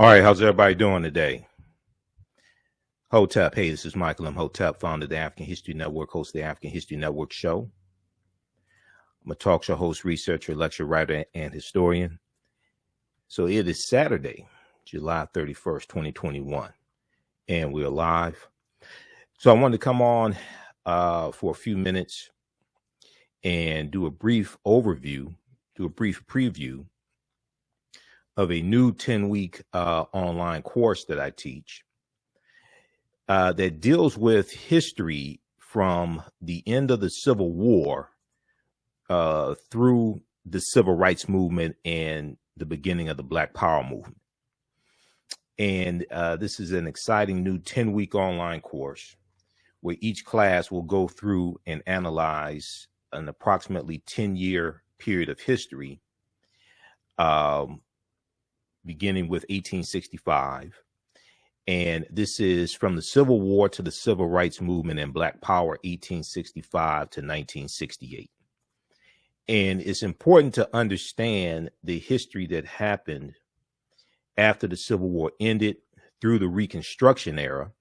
All right, how's everybody doing today? Hotep, hey, this is Michael Imhotep, founder of the African History Network, host of the African History Network show. I'm a talk show host, researcher, lecturer, writer, and historian. So it is Saturday, July 31st, 2021, and we're live. So I wanted to come on for a few minutes and do a brief overview, do a brief preview of a new 10-week online course that I teach that deals with history from the end of the Civil War through the Civil Rights Movement and the beginning of the Black Power movement. And this is an exciting new 10-week online course where each class will go through and analyze an approximately 10-year period of history, beginning with 1865. And this is from the Civil War to the Civil Rights Movement and Black Power, 1865 to 1968. And it's important to understand the history that happened after the Civil War ended through the Reconstruction era.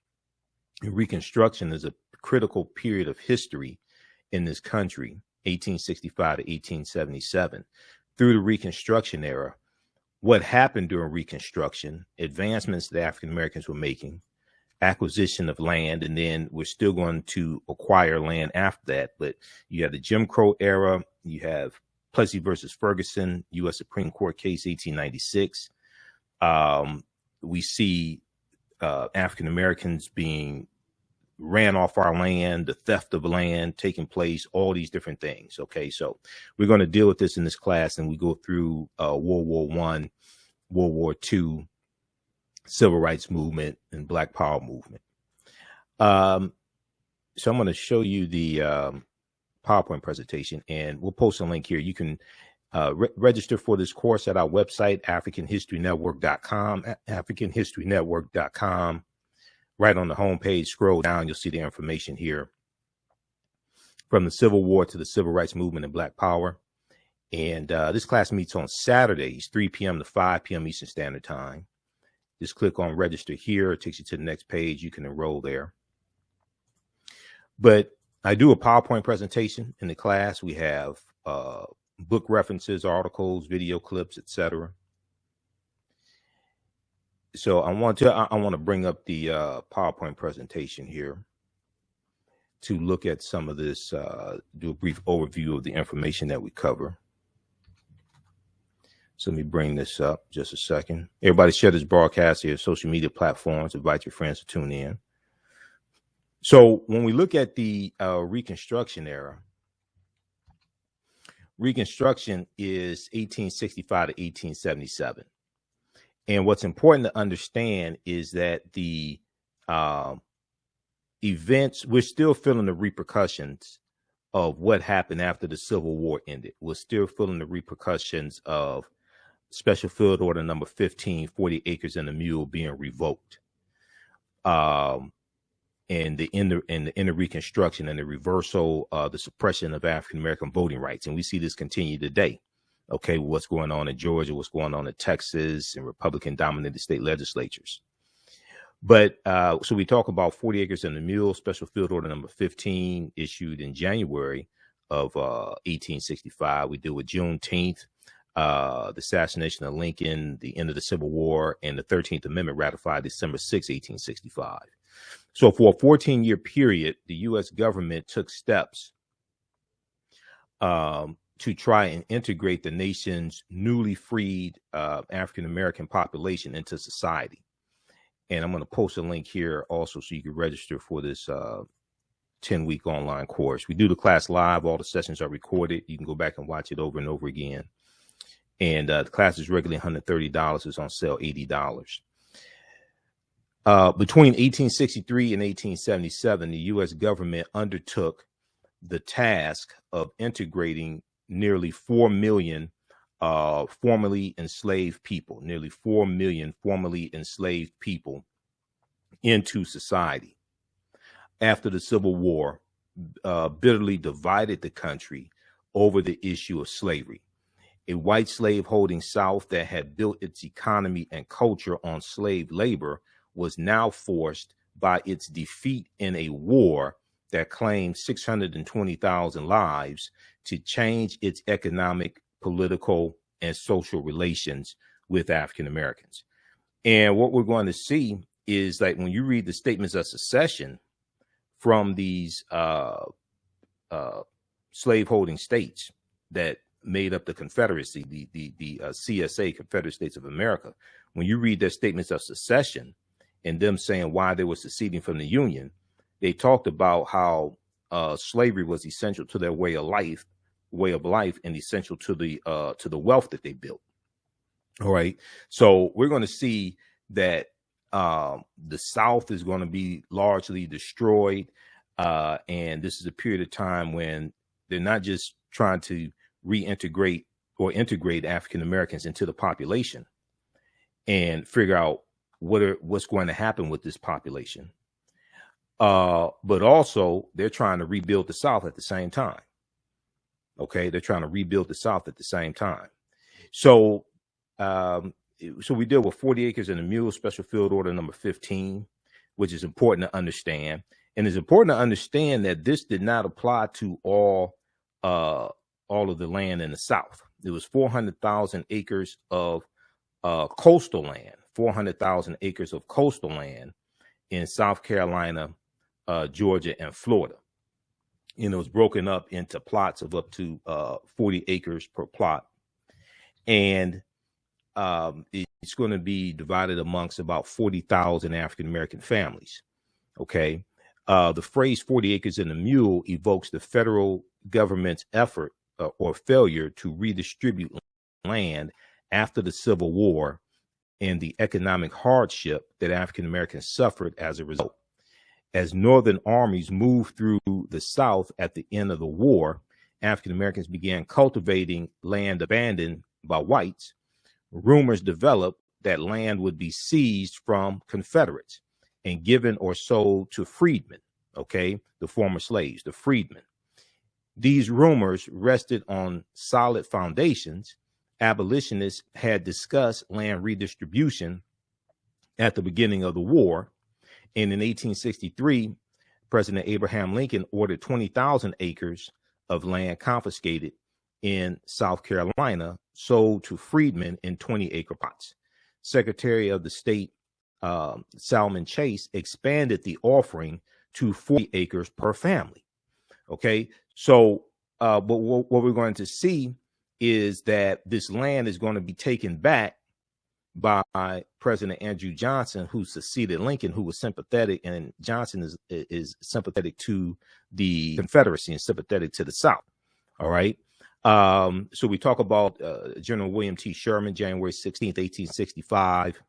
And Reconstruction is a critical period of history in this country, 1865 to 1877. Through the Reconstruction era, what happened during Reconstruction, advancements that African Americans were making, acquisition of land, and then we're still going to acquire land after that. But you have the Jim Crow era, you have Plessy versus Ferguson, U.S. Supreme Court case, 1896. We see African Americans being ran off our land, the theft of land taking place, all these different things. Okay, so we're going to deal with this in this class, and we go through World War I, World War II, Civil Rights Movement, and Black Power movement. So I'm going to show you the PowerPoint presentation, and we'll post a link here. You can register for this course at our website, AfricanHistoryNetwork.com, AfricanHistoryNetwork.com. Right on the homepage, scroll down, you'll see the information here. From the Civil War to the Civil Rights Movement and Black Power. And this class meets on Saturdays, 3 p.m. to 5 p.m. Eastern Standard Time. Just click on register here. It takes you to the next page. You can enroll there. But I do a PowerPoint presentation in the class. We have book references, articles, video clips, etc. So I want to bring up the PowerPoint presentation here to look at some of this, do a brief overview of the information that we cover. So let me bring this up just a second. Everybody share this broadcast to your social media platforms. Invite your friends to tune in. So when we look at the Reconstruction era, Reconstruction is 1865 to 1877. And what's important to understand is that the events, we're still feeling the repercussions of what happened after the Civil War ended. We're still feeling the repercussions of Special Field Order number 15, 40 acres and a mule being revoked. And the Reconstruction and the reversal, the suppression of African American voting rights. And we see this continue today. Okay, what's going on in Georgia, what's going on in Texas and Republican-dominated state legislatures. But so we talk about 40 acres and a mule, Special Field Order number 15, issued in January of 1865. We deal with Juneteenth, the assassination of Lincoln, the end of the Civil War, and the 13th Amendment ratified December 6, 1865. So for a 14-year period, the U.S. government took steps to try and integrate the nation's newly freed African-American population into society. And I'm going to post a link here also so you can register for this 10-week online course. We do the class live. All the sessions are recorded. You can go back and watch it over and over again. And the class is regularly $130. It's on sale $80. Between 1863 and 1877, the U.S. government undertook the task of integrating nearly 4 million formerly enslaved people, nearly 4 million formerly enslaved people into society. After the Civil War, bitterly divided the country over the issue of slavery. A white slave-holding South that had built its economy and culture on slave labor was now forced by its defeat in a war that claimed 620,000 lives to change its economic, political, and social relations with African Americans. And what we're going to see is, like, when you read the statements of secession from these slaveholding states that made up the Confederacy, the CSA, Confederate States of America, when you read their statements of secession and them saying why they were seceding from the Union, they talked about how slavery was essential to their way of life, and essential to the wealth that they built. All right. So we're going to see that the South is going to be largely destroyed. And this is a period of time when they're not just trying to reintegrate or integrate African Americans into the population and figure out what's going to happen with this population. But also they're trying to rebuild the South at the same time. Okay. They're trying to rebuild the South at the same time. So we deal with 40 Acres and a Mule, Special Field Order number 15, which is important to understand. And it's important to understand that this did not apply to all of the land in the South. It was 400,000 acres of coastal land, 400,000 acres of coastal land in South Carolina, Georgia, and Florida. And it was broken up into plots of up to 40 acres per plot. And it's going to be divided amongst about 40,000 African-American families. Okay. The phrase 40 acres and a mule evokes the federal government's effort or failure to redistribute land after the Civil War and the economic hardship that African-Americans suffered as a result. As Northern armies moved through the South at the end of the war, African-Americans began cultivating land abandoned by whites. Rumors developed that land would be seized from Confederates and given or sold to freedmen, okay, the former slaves, the freedmen. These rumors rested on solid foundations. Abolitionists had discussed land redistribution at the beginning of the war. And in 1863, President Abraham Lincoln ordered 20,000 acres of land confiscated in South Carolina, sold to freedmen in 20-acre plots. Secretary of the State Salmon Chase expanded the offering to 40 acres per family. Okay, so but what we're going to see is that this land is going to be taken back by President Andrew Johnson, who succeeded Lincoln, who was sympathetic, and Johnson is sympathetic to the Confederacy and sympathetic to the South. All right. So we talk about General William T. Sherman, January 16th, 1865,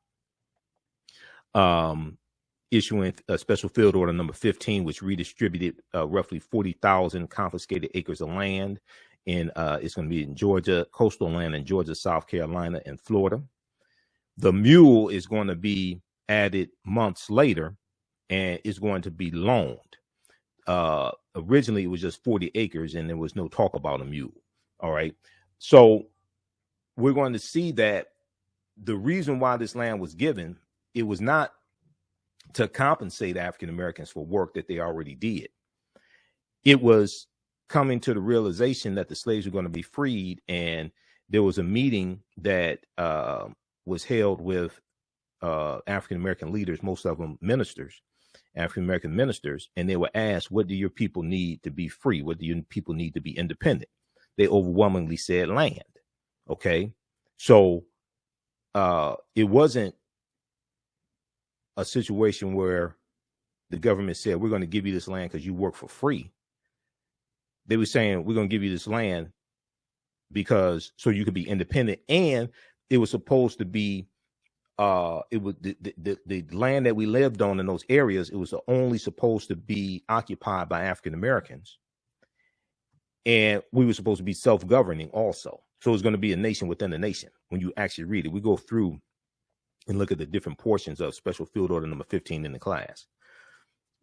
issuing a Special Field Order number 15, which redistributed roughly 40,000 confiscated acres of land. And it's going to be in Georgia, coastal land in Georgia, South Carolina, and Florida. The mule is going to be added months later, and it's going to be loaned. Originally, it was just 40 acres, and there was no talk about a mule. All right. So we're going to see that the reason why this land was given, it was not to compensate African Americans for work that they already did. It was coming to the realization that the slaves were going to be freed. And there was a meeting that was held with African American leaders, most of them ministers, African American ministers. And they were asked, what do your people need to be free? What do your people need to be independent? They overwhelmingly said land. Okay. So it wasn't a situation where the government said, we're going to give you this land because you work for free. They were saying, we're going to give you this land because so you could be independent. And it was supposed to be it was the land that we lived on in those areas. It was only supposed to be occupied by African Americans. And we were supposed to be self-governing also. So it's going to be a nation within a nation. When you actually read it, we go through and look at the different portions of Special Field Order number 15 in the class.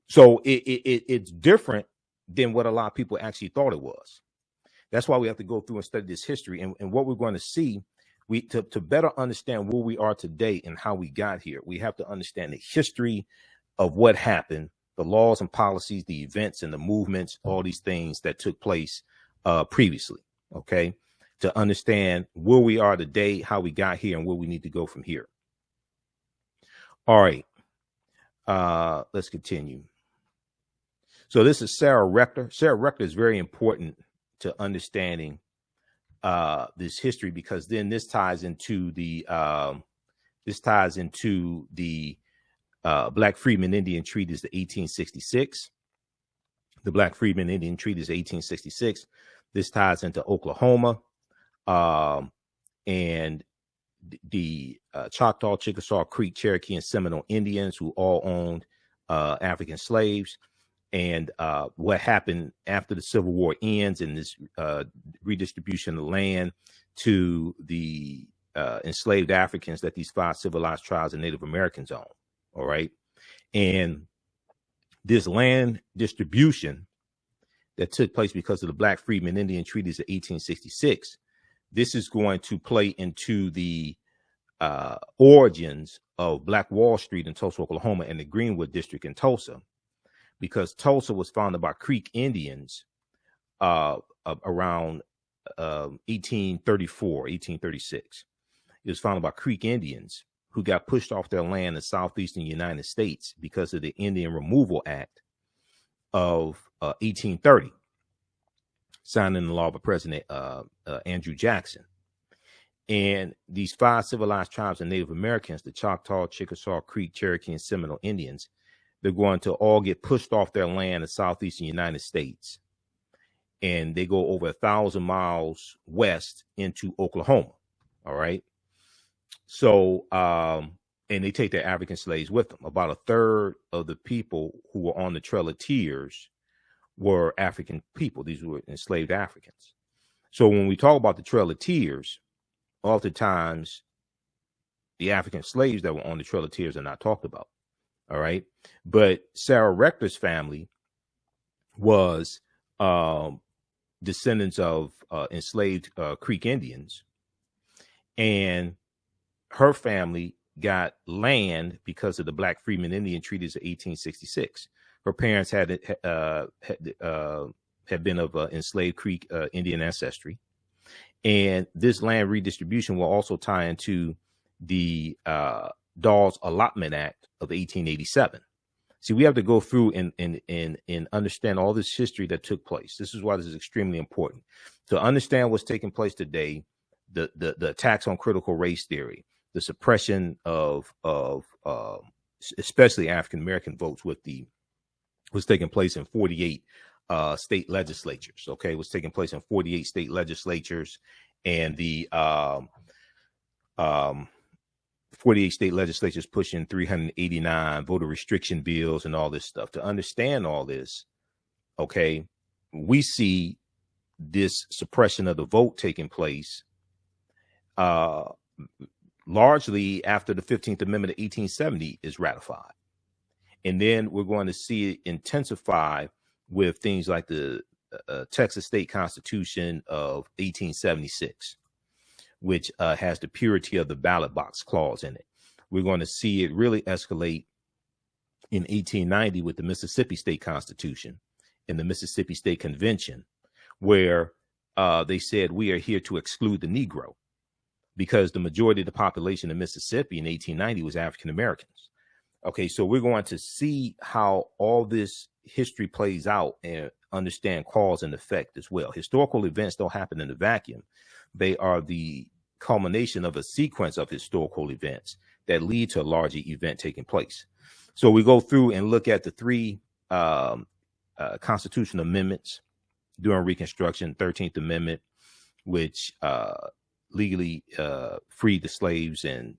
So it's different than what a lot of people actually thought it was. That's why we have to go through and study this history. And what we're going to see, to better understand where we are today and how we got here, we have to understand the history of what happened, the laws and policies, the events and the movements, all these things that took place previously. Okay. To understand where we are today, how we got here, and where we need to go from here. All right. Let's continue. So this is Sarah Rector. Sarah Rector is very important to understanding this history, because then this ties into the Black Freedmen Indian Treaties of 1866. The Black Freedmen Indian Treaties of 1866. This ties into Oklahoma and the Choctaw, Chickasaw, Creek, Cherokee, and Seminole Indians, who all owned African slaves. And what happened after the Civil War ends, and this redistribution of land to the enslaved Africans that these 5 civilized tribes and Native Americans own. All right. And this land distribution that took place because of the Black Freedmen Indian Treaties of 1866, this is going to play into the origins of Black Wall Street in Tulsa, Oklahoma, and the Greenwood District in Tulsa, because Tulsa was founded by Creek Indians around 1834, 1836. It was founded by Creek Indians who got pushed off their land in southeastern United States because of the Indian Removal Act of 1830, signed into law by President Andrew Jackson. And these 5 civilized tribes of Native Americans, the Choctaw, Chickasaw, Creek, Cherokee, and Seminole Indians, they're going to all get pushed off their land in southeastern United States. And they go over 1,000 miles west into Oklahoma. All right. So, and they take their African slaves with them. About a third of the people who were on the Trail of Tears were African people. These were enslaved Africans. So when we talk about the Trail of Tears, oftentimes the African slaves that were on the Trail of Tears are not talked about. All right. But Sarah Rector's family was descendants of enslaved Creek Indians. And her family got land because of the Black Freedmen Indian Treaties of 1866. Her parents had been of enslaved Creek Indian ancestry. And this land redistribution will also tie into the Dawes Allotment Act of 1887. See, we have to go through and understand all this history that took place. This is why this is extremely important. To understand what's taking place today, the attacks on critical race theory, the suppression of especially African American votes was taking place in 48 state legislatures. Okay, it was taking place in 48 state legislatures, and the 48 state legislatures pushing 389 voter restriction bills and all this stuff. To understand all this, okay, we see this suppression of the vote taking place largely after the 15th Amendment of 1870 is ratified. And then we're going to see it intensify with things like the Texas State Constitution of 1876, which has the purity of the ballot box clause in it. We're going to see it really escalate in 1890 with the Mississippi State Constitution and the Mississippi State Convention, where they said we are here to exclude the Negro, because the majority of the population of Mississippi in 1890 was African Americans. Okay, so we're going to see how all this history plays out and understand cause and effect as well. Historical events don't happen in a vacuum. They are the culmination of a sequence of historical events that lead to a larger event taking place. So we go through and look at the 3 constitutional amendments during Reconstruction. 13th Amendment, which legally freed the slaves and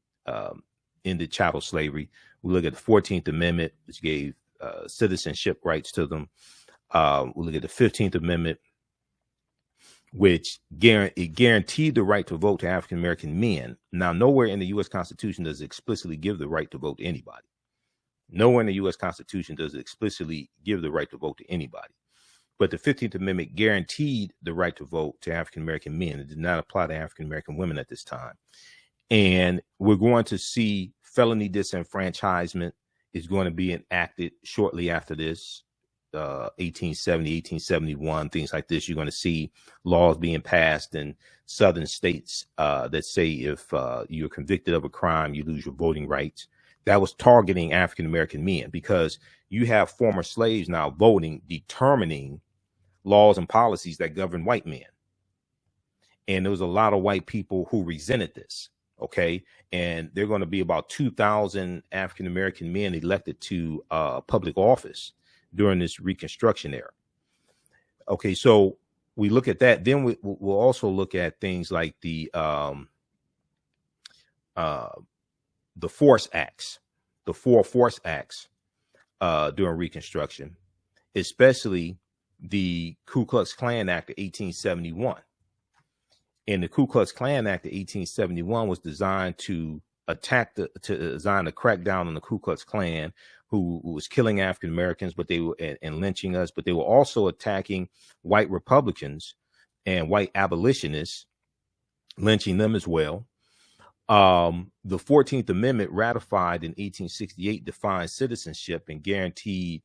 ended chattel slavery. We look at the 14th Amendment, which gave citizenship rights to them. We look at the 15th Amendment, which guaranteed the right to vote to African American men. Now, nowhere in the U.S. Constitution does it explicitly give the right to vote to anybody. Nowhere in the U.S. Constitution does it explicitly give the right to vote to anybody. But the 15th Amendment guaranteed the right to vote to African-American men. It did not apply to African-American women at this time. And we're going to see felony disenfranchisement is going to be enacted shortly after this. 1870, 1871, things like this. You're going to see laws being passed in southern states that say if you're convicted of a crime, you lose your voting rights. That was targeting African-American men, because you have former slaves now voting, determining laws and policies that govern white men. And there was a lot of white people who resented this. Okay. And there are going to be about 2,000 African-American men elected to public office during this Reconstruction era. Okay, so we look at that. Then we'll also look at things like the Force Acts, the 4 Force Acts during Reconstruction, especially the Ku Klux Klan Act of 1871. And the Ku Klux Klan Act of 1871 was designed to design to crack down on the Ku Klux Klan, who was killing African Americans, but they were and lynching us, but they were also attacking white Republicans and white abolitionists, lynching them as well. The 14th Amendment, ratified in 1868, defined citizenship and guaranteed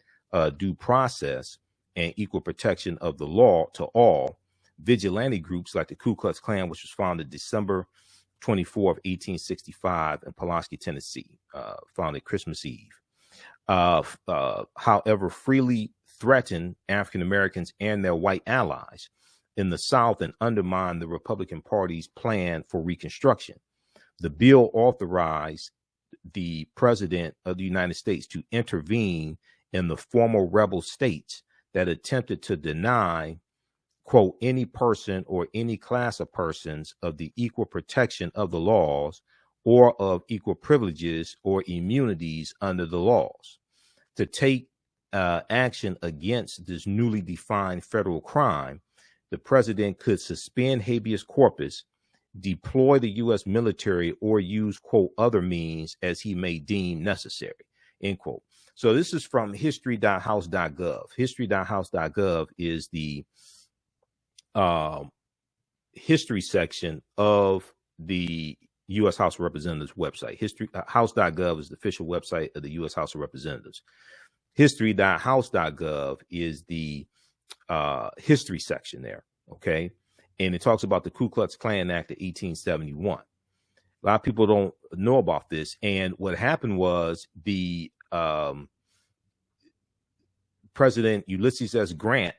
due process and equal protection of the law to all. Vigilante groups like the Ku Klux Klan, which was founded December 24th, 1865 in Pulaski, Tennessee, founded Christmas Eve. However, freely threatened African Americans and their white allies in the South and undermined the Republican Party's plan for Reconstruction. The bill authorized the President of the United States to intervene in the former rebel states that attempted to deny, quote, any person or any class of persons of the equal protection of the laws or of equal privileges or immunities under the laws. To take action against this newly defined federal crime, the president could suspend habeas corpus, deploy the U.S. military, or use, quote, other means as he may deem necessary, end quote. So this is from history.house.gov. History.house.gov is the history section of the U.S. House of Representatives website. House.gov is the official website of the U.S. House of Representatives. History.house.gov is the history section there. Okay. And it talks about the Ku Klux Klan Act of 1871. A lot of people don't know about this. And what happened was the President Ulysses S. Grant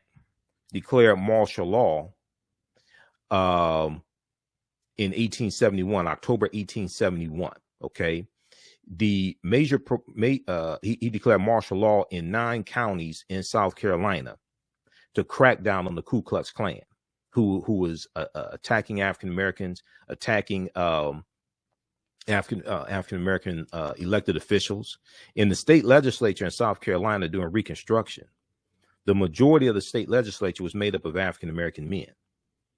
declared martial law in 1871, October 1871. Okay. The major he declared martial law in 9 counties in South Carolina to crack down on the Ku Klux Klan, who was attacking African Americans, attacking African American elected officials. In the state legislature in South Carolina during Reconstruction, the majority of the state legislature was made up of African American men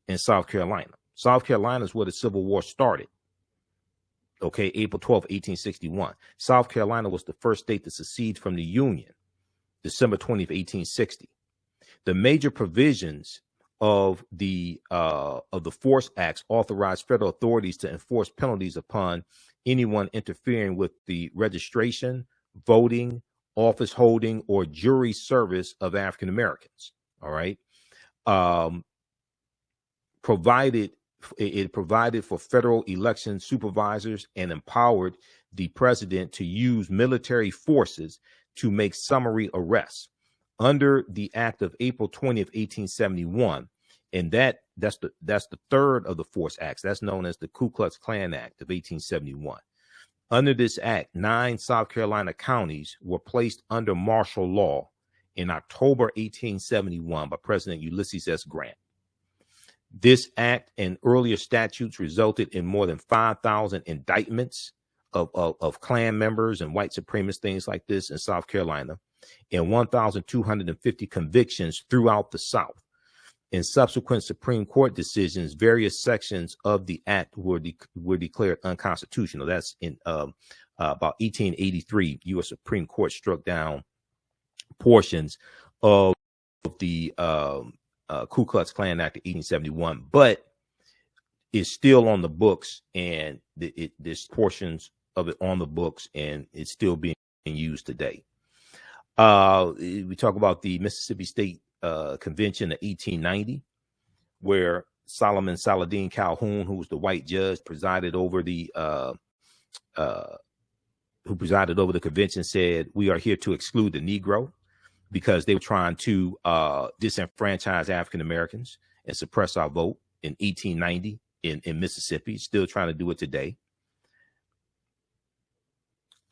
in South Carolina. South Carolina is where the Civil War started. Okay, April 12, 1861. South Carolina was the first state to secede from the Union, December 20th, 1860. The major provisions of the Force Acts authorized federal authorities to enforce penalties upon anyone interfering with the registration, voting, office holding, or jury service of African Americans. All right. It provided for federal election supervisors and empowered the president to use military forces to make summary arrests under the Act of April 20th, 1871. And that's the third of the Force Acts. That's known as the Ku Klux Klan Act of 1871. Under this act, 9 South Carolina counties were placed under martial law in October 1871 by President Ulysses S. Grant. This act and earlier statutes resulted in more than 5,000 indictments of Klan members and white supremacists, things like this in South Carolina, and 1,250 convictions throughout the South. In subsequent Supreme Court decisions, various sections of the act were declared unconstitutional. That's in about 1883. U.S. Supreme Court struck down portions of the Ku Klux Klan Act of 1871, but it's still on the books, and there's portions of it on the books, and it's still being used today. We talk about the Mississippi State Convention of 1890, where Solomon Saladin Calhoun, who was the white judge, presided over the convention, said, "We are here to exclude the Negro," because they were trying to disenfranchise African Americans and suppress our vote in 1890 in Mississippi. Still trying to do it today.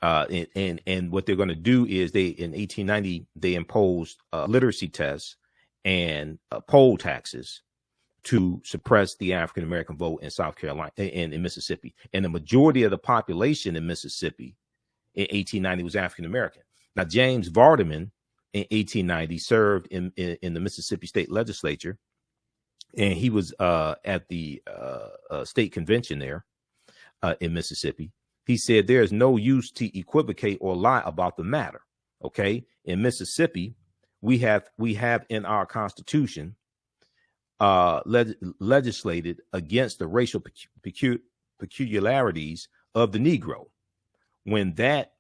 And what they're going to do is in 1890 they imposed literacy tests and poll taxes to suppress the African American vote in South Carolina and in Mississippi. And the majority of the population in Mississippi in 1890 was African American. Now, James Vardaman in 1890 served in the Mississippi State Legislature, and he was at the state convention there in Mississippi. He said, "There is no use to equivocate or lie about the matter." Okay, in Mississippi, we have in our Constitution legislated against the racial peculiarities of the Negro. When that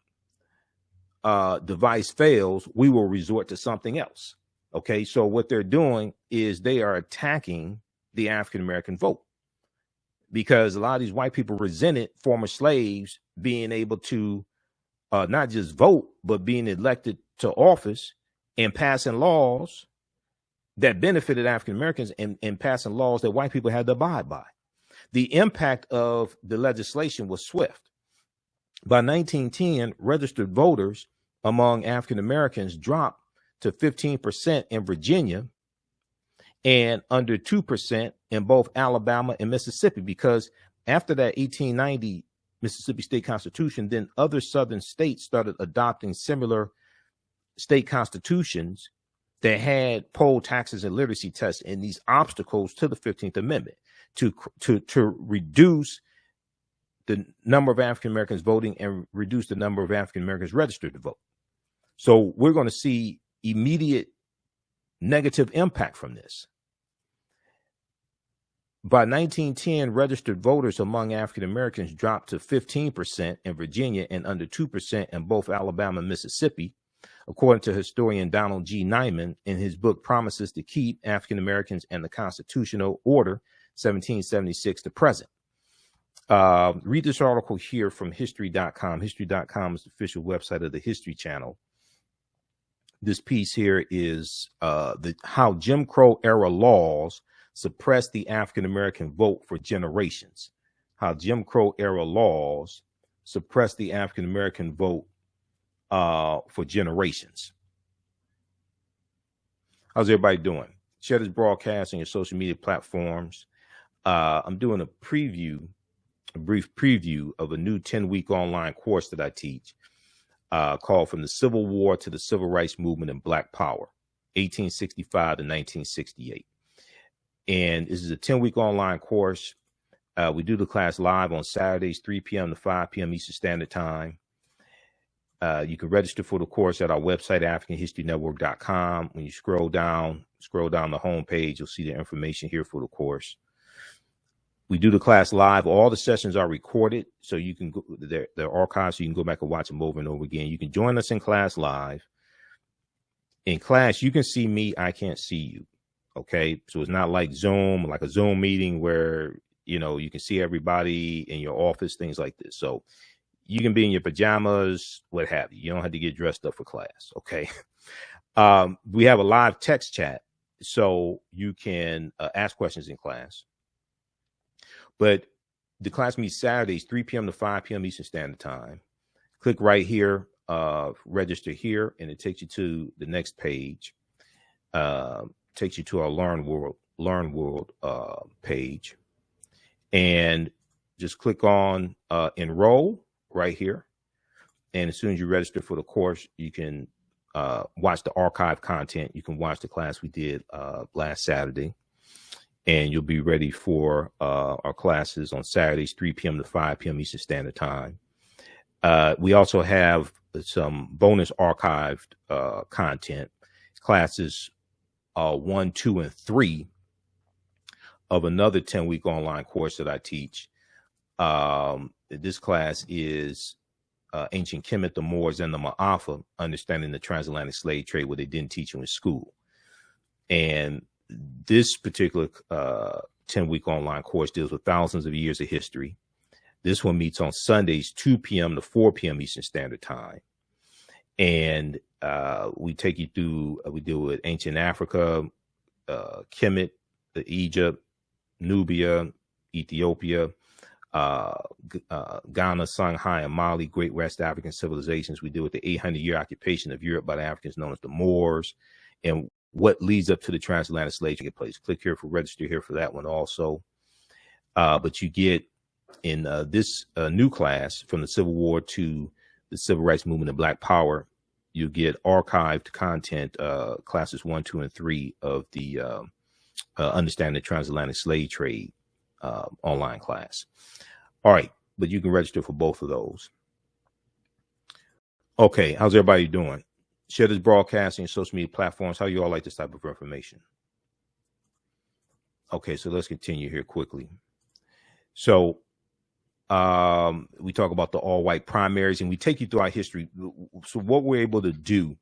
device fails, we will resort to something else. Okay, so what they're doing is they are attacking the African American vote, because a lot of these white people resented former slaves being able to not just vote, but being elected to office and passing laws that benefited African Americans and passing laws that white people had to abide by. The impact of the legislation was swift. By 1910, registered voters among African Americans dropped to 15% in Virginia and under 2% in both Alabama and Mississippi, because after that 1890 Mississippi State Constitution, then other southern states started adopting similar state constitutions that had poll taxes and literacy tests and these obstacles to the 15th Amendment to reduce the number of African Americans voting and reduce the number of African Americans registered to vote. So we're going to see immediate negative impact from this. By 1910, registered voters among African Americans dropped to 15% in Virginia and under 2% in both Alabama and Mississippi, according to historian Donald G. Nyman in his book Promises to Keep: African Americans and the Constitutional Order, 1776 to present. Read this article here from history.com. History.com is the official website of the History Channel. This piece here is how Jim Crow era laws suppressed the African American vote for generations. How Jim Crow era laws suppressed the African American vote for generations. How's everybody doing? Share this broadcast on your social media platforms. I'm doing a brief preview of a new 10-week online course that I teach called From the Civil War to the Civil Rights Movement and Black Power, 1865 to 1968. And this is a 10-week online course. We do the class live on Saturdays, 3 p.m. to 5 p.m. Eastern Standard Time. You can register for the course at our website, AfricanHistoryNetwork.com. When you scroll down the homepage, you'll see the information here for the course. We do the class live. All the sessions are recorded, so you can go, they're archived, so you can go back and watch them over and over again. You can join us in class live. In class, you can see me. I can't see you. Okay, so it's not like Zoom, like a Zoom meeting where, you know, you can see everybody in your office, things like this. So you can be in your pajamas, what have you. You don't have to get dressed up for class. Okay. We have a live text chat, so you can ask questions in class. But the class meets Saturdays, 3 p.m. to 5 p.m. Eastern Standard Time. Click right here, register here, and it takes you to the next page. Takes you to our Learn World page, and just click on enroll right here. And as soon as you register for the course, you can watch the archive content. You can watch the class we did last Saturday, and you'll be ready for our classes on Saturdays, 3 p.m. to 5 p.m. Eastern Standard Time. We also have some bonus archived content, classes 1, 2, and 3 of another 10-week online course that I teach. This class is Ancient Kemet, the Moors, and the Ma'afa, Understanding the Transatlantic Slave Trade, what they didn't teach you in school. And this particular 10-week online course deals with thousands of years of history. This one meets on Sundays, 2 p.m. to 4 p.m. Eastern Standard Time. And we take you through, we deal with ancient Africa, Kemet, Egypt, Nubia, Ethiopia, Ghana, Songhai, and Mali, Great West African civilizations. We deal with the 800-year occupation of Europe by the Africans known as the Moors, and what leads up to the transatlantic slave trade place. Click here for register here for that one also. But you get in this new class, from the Civil War to the Civil Rights Movement and Black Power, you get archived content, classes 1, 2, and 3 of the Understanding the Transatlantic Slave Trade online class. All right, but you can register for both of those. Okay, how's everybody doing? Share this broadcast on your social media platforms. How you all like this type of information? Okay, so let's continue here quickly. So we talk about the all white primaries, and we take you through our history. So what we're able to do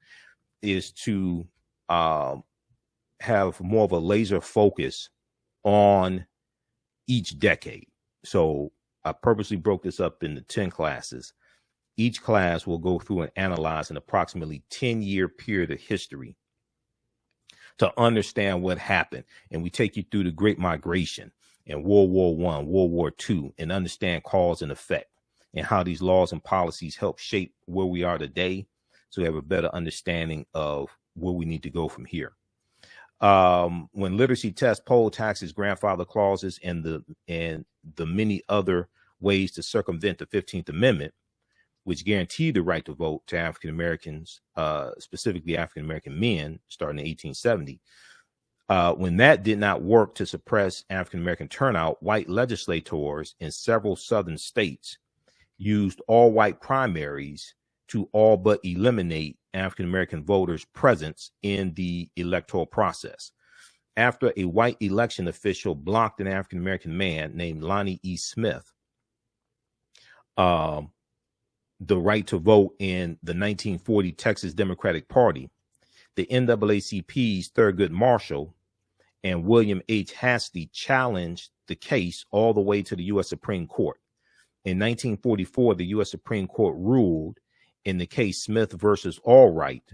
is to have more of a laser focus on each decade. So I purposely broke this up into 10 classes. Each class will go through and analyze an approximately 10-year period of history to understand what happened. And we take you through the Great Migration and World War I, World War II, and understand cause and effect and how these laws and policies help shape where we are today, so we have a better understanding of where we need to go from here. When literacy tests, poll taxes, grandfather clauses, and the many other ways to circumvent the 15th Amendment, which guaranteed the right to vote to African Americans, specifically African American men, starting in 1870. When that did not work to suppress African American turnout, white legislators in several southern states used all white primaries to all but eliminate African American voters' presence in the electoral process. After a white election official blocked an African American man named Lonnie E. Smith the right to vote in the 1940 Texas Democratic Party, the NAACP's Thurgood Marshall and William H. Hastie challenged the case all the way to the U.S. Supreme Court. In 1944, the U.S. Supreme Court ruled in the case Smith versus All White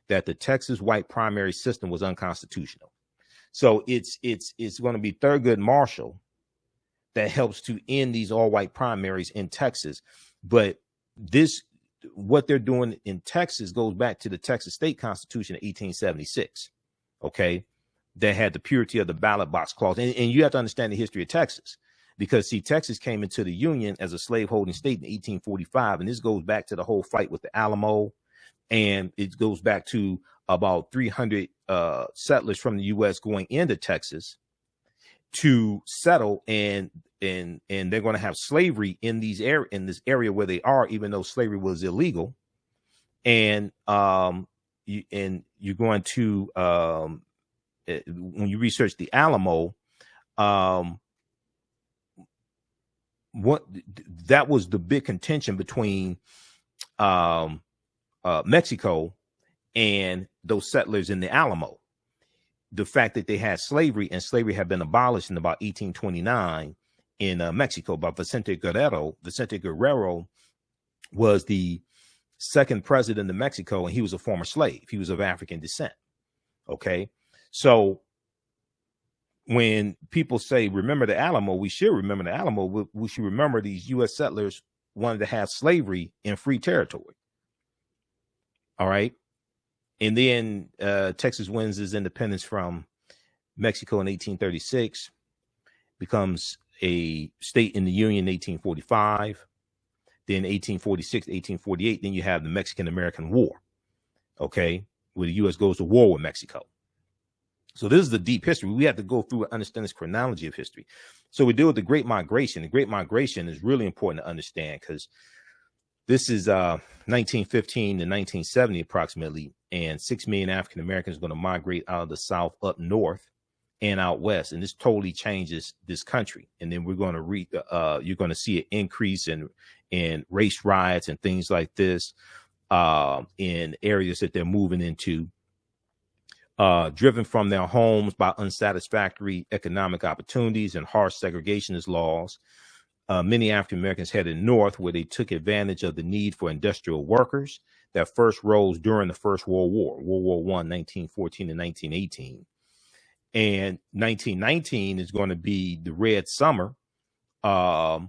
that the Texas white primary system was unconstitutional. So it's going to be Thurgood Marshall that helps to end these all white primaries in Texas. But what they're doing in Texas goes back to the Texas State Constitution of 1876. Okay, that had the purity of the ballot box clause. And you have to understand the history of Texas, because see, Texas came into the Union as a slaveholding state in 1845. And this goes back to the whole fight with the Alamo. And it goes back to about 300 settlers from the U.S. going into Texas to settle, and they're going to have slavery in this area where they are, even though slavery was illegal. And you're going to when you research the Alamo, that was the big contention between Mexico and those settlers in the Alamo. The fact that they had slavery, and slavery had been abolished in about 1829 in Mexico by Vicente Guerrero. Vicente Guerrero was the second president of Mexico, and he was a former slave. He was of African descent. Okay. So when people say, remember the Alamo, we should remember the Alamo. We should remember these U.S. settlers wanted to have slavery in free territory. All right. And then Texas wins its independence from Mexico in 1836, becomes a state in the Union in 1845. Then 1846, 1848, then you have the Mexican-American War, okay, where the U.S. goes to war with Mexico. So this is the deep history. We have to go through and understand this chronology of history. So we deal with the Great Migration. The Great Migration is really important to understand, because this is 1915 to 1970 approximately. and 6 million African Americans are going to migrate out of the South up north and out west, and this totally changes this country. And then we're going to you're going to see an increase in race riots and things like this in areas that they're moving into, driven from their homes by unsatisfactory economic opportunities and harsh segregationist laws. Many African Americans headed north, where they took advantage of the need for industrial workers that first rose during the First World War, World War I, 1914 to 1918. And 1919 is going to be the Red Summer, where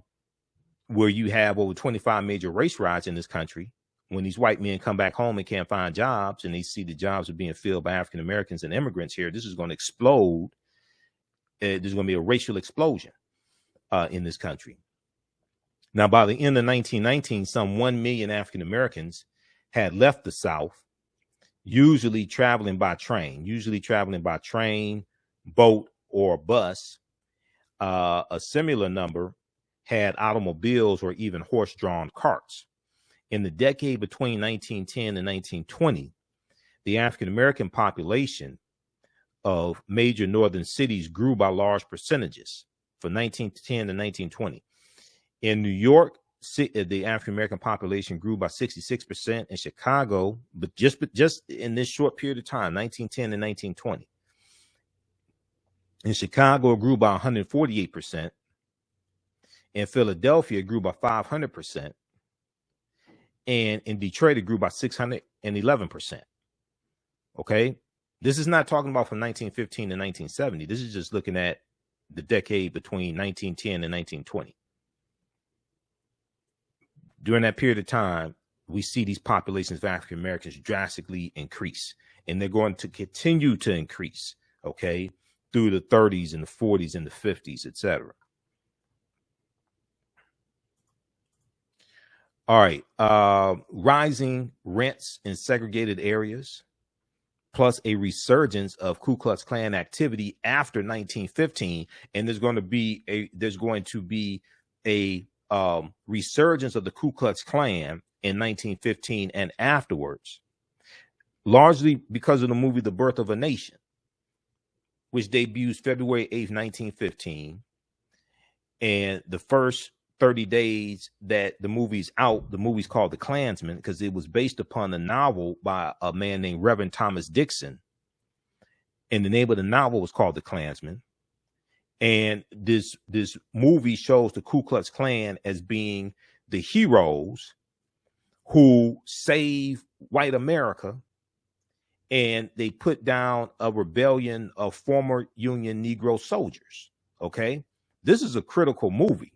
you have over 25 major race riots in this country. When these white men come back home and can't find jobs, and they see the jobs are being filled by African Americans and immigrants here, this is going to explode. There's going to be a racial explosion in this country. Now, by the end of 1919, some 1 million African Americans had left the South, usually traveling by train, boat, or bus. A similar number had automobiles or even horse-drawn carts. In the decade between 1910 and 1920, the African-American population of major northern cities grew by large percentages from 1910 to 1920. In New York, the African-American population grew by 66%. In Chicago, but just in this short period of time, 1910 and 1920. In Chicago, it grew by 148%. In Philadelphia, it grew by 500%. And in Detroit, it grew by 611%. Okay. This is not talking about from 1915 to 1970. This is just looking at the decade between 1910 and 1920. During that period of time, we see these populations of African Americans drastically increase, and they're going to continue to increase, okay, through the 30s and the 40s and the 50s, etc. All right. Rising rents in segregated areas, plus a resurgence of Ku Klux Klan activity after 1915. And there's going to be a resurgence of the Ku Klux Klan in 1915 and afterwards, largely because of the movie The Birth of a Nation, which debuts February 8th, 1915. And the first 30 days that the movie's out, the movie's called The Klansman, because it was based upon a novel by a man named Reverend Thomas Dixon. And the name of the novel was called The Klansman. And this movie shows the Ku Klux Klan as being the heroes who save white America, and they put down a rebellion of former Union Negro soldiers. Okay, this is a critical movie.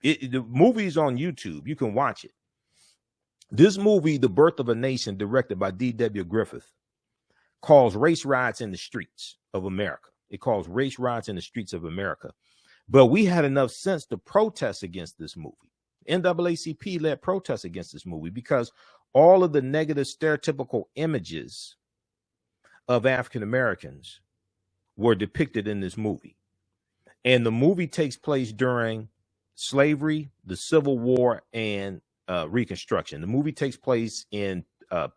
The movie's on YouTube. You can watch it. This movie, The Birth of a Nation, directed by D.W. Griffith, calls race riots in the streets of America. It calls race riots in the streets of America. But we had enough sense to protest against this movie. NAACP led protests against this movie because all of the negative stereotypical images of African Americans were depicted in this movie. And the movie takes place during slavery, the Civil War, and Reconstruction. The movie takes place in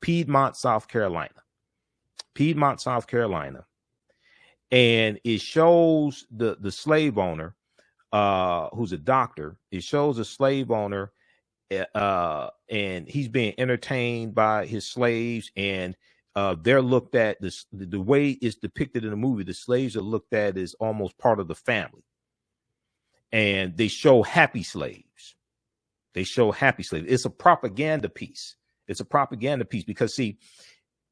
Piedmont, South Carolina. And it shows the slave owner, who's a doctor. It shows a slave owner, and he's being entertained by his slaves, and they're looked at the way it's depicted in the movie. The slaves are looked at as almost part of the family. And they show happy slaves. It's a propaganda piece. Because, see,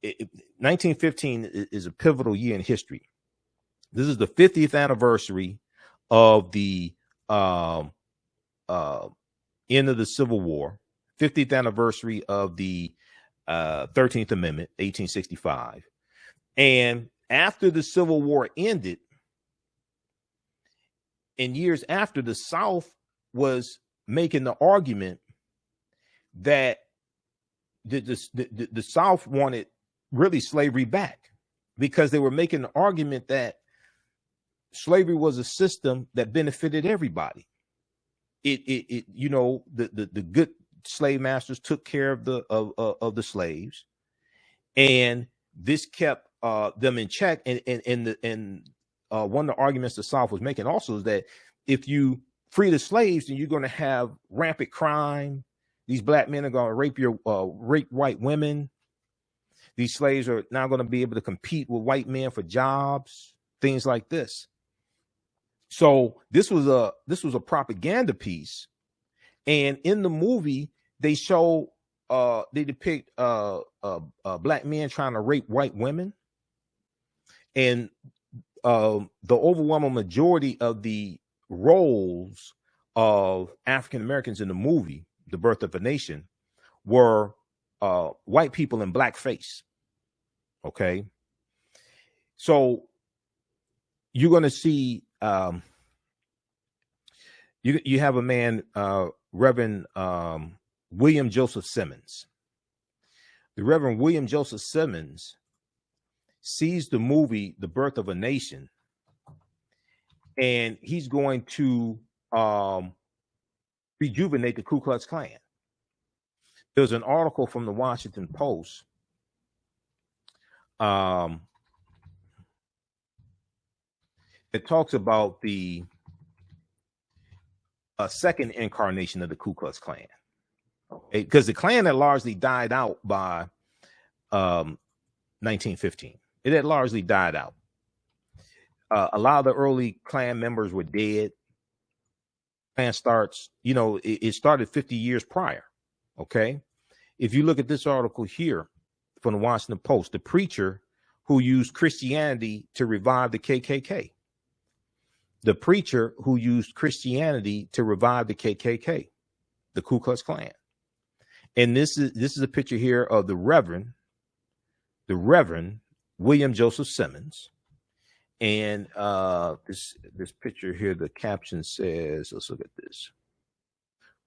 1915 is a pivotal year in history. This is the 50th anniversary of the end of the Civil War, 50th anniversary of the 13th Amendment, 1865. And after the Civil War ended, and years after, the South was making the argument that the South wanted really slavery back, because they were making the argument that slavery was a system that benefited everybody. The good slave masters took care of the slaves, and this kept them in check. And one of the arguments the South was making also is that if you free the slaves, then you're going to have rampant crime. These black men are going to rape white women. These slaves are now going to be able to compete with white men for jobs, things like this. So this was a propaganda piece. And in the movie, they depict black men trying to rape white women. And the overwhelming majority of the roles of African Americans in the movie, The Birth of a Nation, were white people in blackface. Okay. So you're going to see, you have a man, Reverend William Joseph Simmons. The Reverend William Joseph Simmons sees the movie The Birth of a Nation, and he's going to rejuvenate the Ku Klux Klan. There's an article from the Washington Post that talks about the second incarnation of the Ku Klux Klan, because the Klan had largely died out by 1915. It had largely died out. A lot of the early Klan members were dead. Klan starts, it started 50 years prior. Okay. If you look at this article here from the Washington Post, the preacher who used Christianity to revive the KKK. The preacher who used Christianity to revive the KKK, the Ku Klux Klan. And this is a picture here of the Reverend William Joseph Simmons. And this picture here, the caption says, let's look at this.